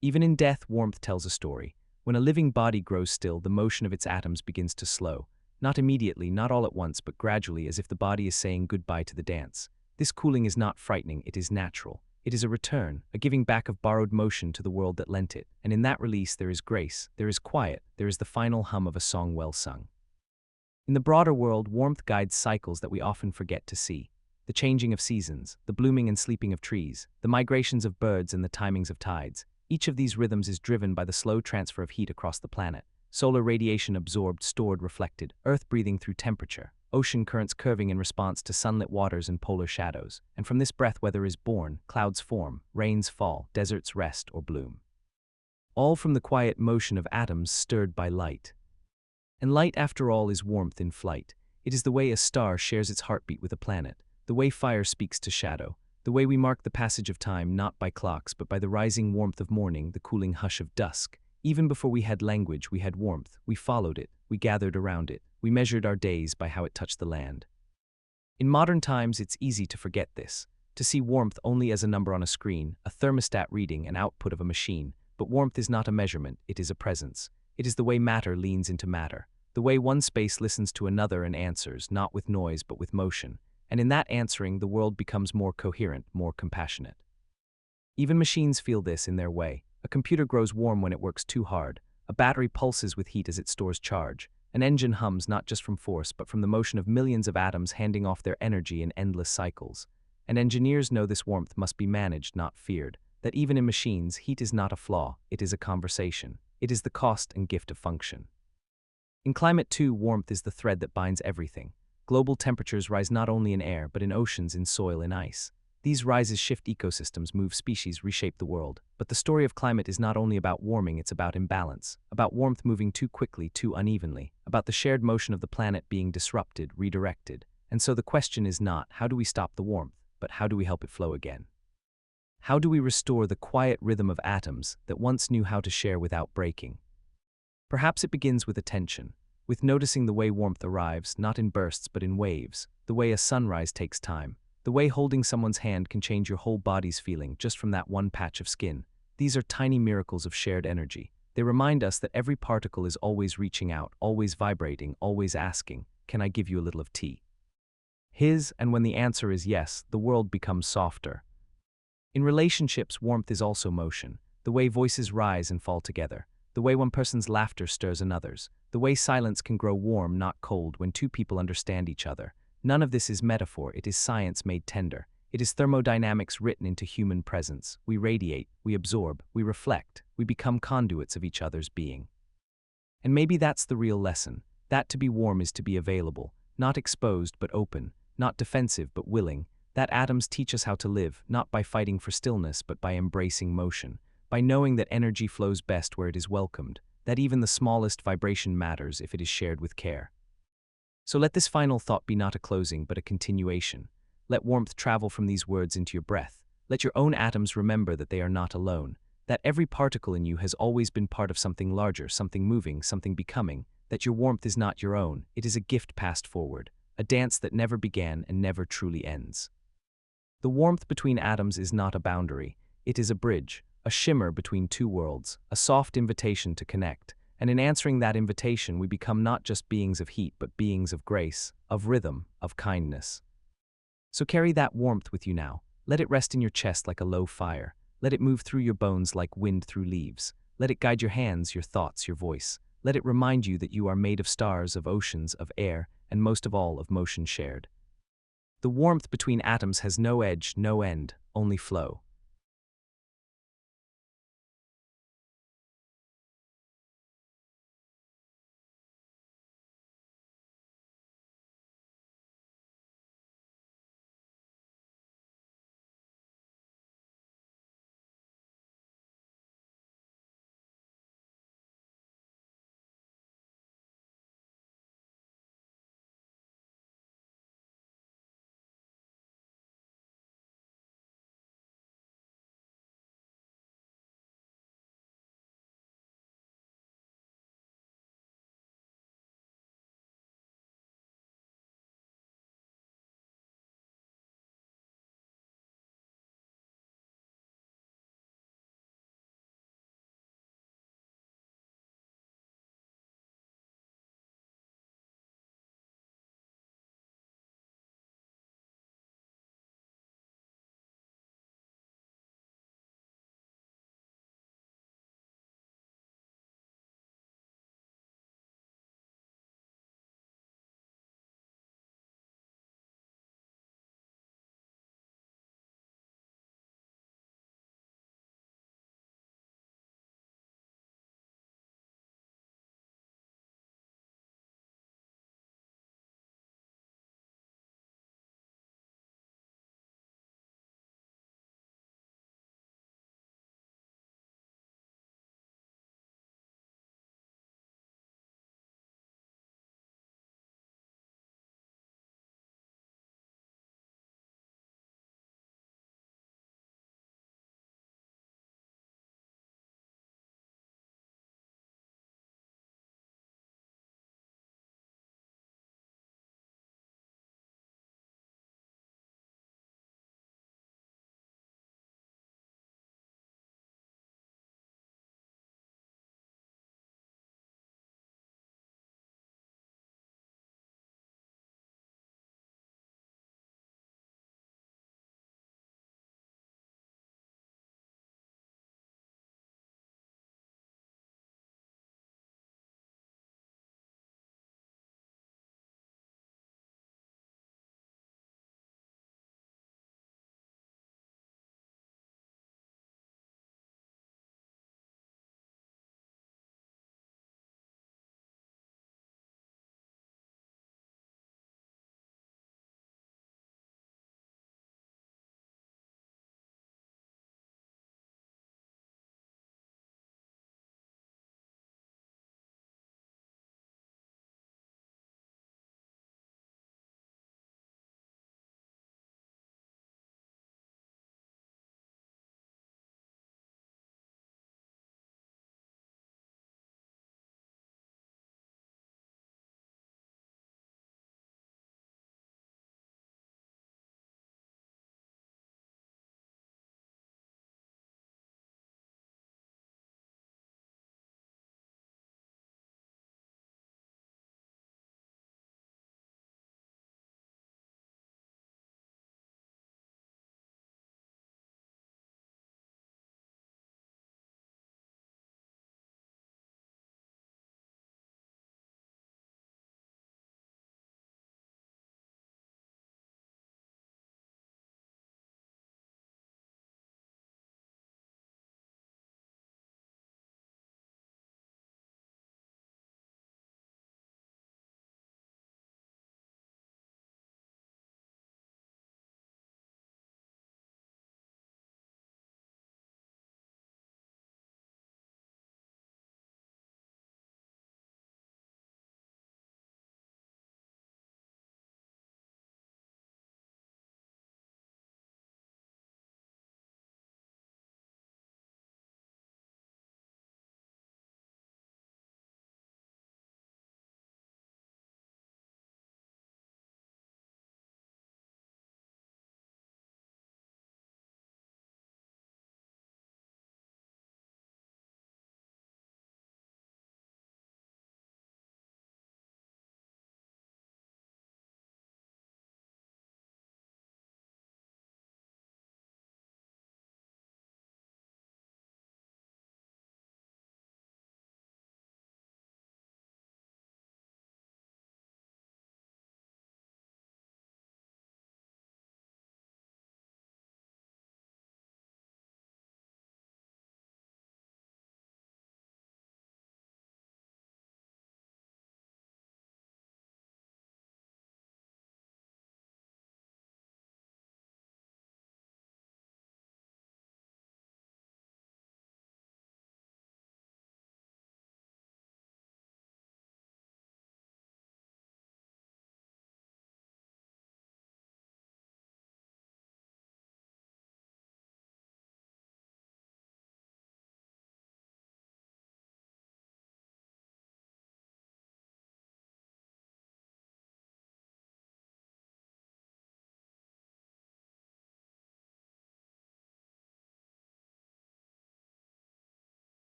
Even in death, warmth tells a story. When a living body grows still, the motion of its atoms begins to slow. Not immediately, not all at once, but gradually, as if the body is saying goodbye to the dance. This cooling is not frightening, it is natural. It is a return, a giving back of borrowed motion to the world that lent it. And in that release there is grace, there is quiet, there is the final hum of a song well sung. In the broader world, warmth guides cycles that we often forget to see. The changing of seasons, the blooming and sleeping of trees, the migrations of birds and the timings of tides. Each of these rhythms is driven by the slow transfer of heat across the planet. Solar radiation absorbed, stored, reflected, Earth breathing through temperature, ocean currents curving in response to sunlit waters and polar shadows. And from this breath weather is born, clouds form, rains fall, deserts rest or bloom. All from the quiet motion of atoms stirred by light. And light, after all, is warmth in flight. It is the way a star shares its heartbeat with a planet, the way fire speaks to shadow, the way we mark the passage of time not by clocks but by the rising warmth of morning, the cooling hush of dusk. Even before we had language, we had warmth. We followed it. We gathered around it. We measured our days by how it touched the land. In modern times, it's easy to forget this, to see warmth only as a number on a screen, a thermostat reading, an output of a machine. But warmth is not a measurement, it is a presence. It is the way matter leans into matter, the way one space listens to another and answers, not with noise but with motion. And in that answering, the world becomes more coherent, more compassionate. Even machines feel this in their way. A computer grows warm when it works too hard. A battery pulses with heat as it stores charge. An engine hums not just from force, but from the motion of millions of atoms handing off their energy in endless cycles. And engineers know this warmth must be managed, not feared. That even in machines, heat is not a flaw, it is a conversation. It is the cost and gift of function. In climate too, warmth is the thread that binds everything. Global temperatures rise not only in air, but in oceans, in soil, in ice. These rises shift ecosystems, move species, reshape the world. But the story of climate is not only about warming, it's about imbalance, about warmth moving too quickly, too unevenly, about the shared motion of the planet being disrupted, redirected. And so the question is not, how do we stop the warmth, but how do we help it flow again? How do we restore the quiet rhythm of atoms that once knew how to share without breaking? Perhaps it begins with attention, with noticing the way warmth arrives, not in bursts but in waves, the way a sunrise takes time, the way holding someone's hand can change your whole body's feeling just from that one patch of skin. These are tiny miracles of shared energy. They remind us that every particle is always reaching out, always vibrating, always asking, "Can I give you a little of tea?" And when the answer is yes, the world becomes softer. In relationships, warmth is also motion, the way voices rise and fall together, the way one person's laughter stirs another's, the way silence can grow warm, not cold, when two people understand each other. None of this is metaphor, it is science made tender. It is thermodynamics written into human presence. We radiate, we absorb, we reflect, we become conduits of each other's being. And maybe that's the real lesson, that to be warm is to be available, not exposed but open, not defensive but willing, that atoms teach us how to live, not by fighting for stillness but by embracing motion, by knowing that energy flows best where it is welcomed, that even the smallest vibration matters if it is shared with care. So let this final thought be not a closing but a continuation. Let warmth travel from these words into your breath. Let your own atoms remember that they are not alone, that every particle in you has always been part of something larger, something moving, something becoming, that your warmth is not your own, it is a gift passed forward, a dance that never began and never truly ends. The warmth between atoms is not a boundary, it is a bridge, a shimmer between two worlds, a soft invitation to connect. And in answering that invitation, we become not just beings of heat, but beings of grace, of rhythm, of kindness. So carry that warmth with you now. Let it rest in your chest like a low fire. Let it move through your bones like wind through leaves. Let it guide your hands, your thoughts, your voice. Let it remind you that you are made of stars, of oceans, of air, and most of all, of motion shared. The warmth between atoms has no edge, no end, only flow.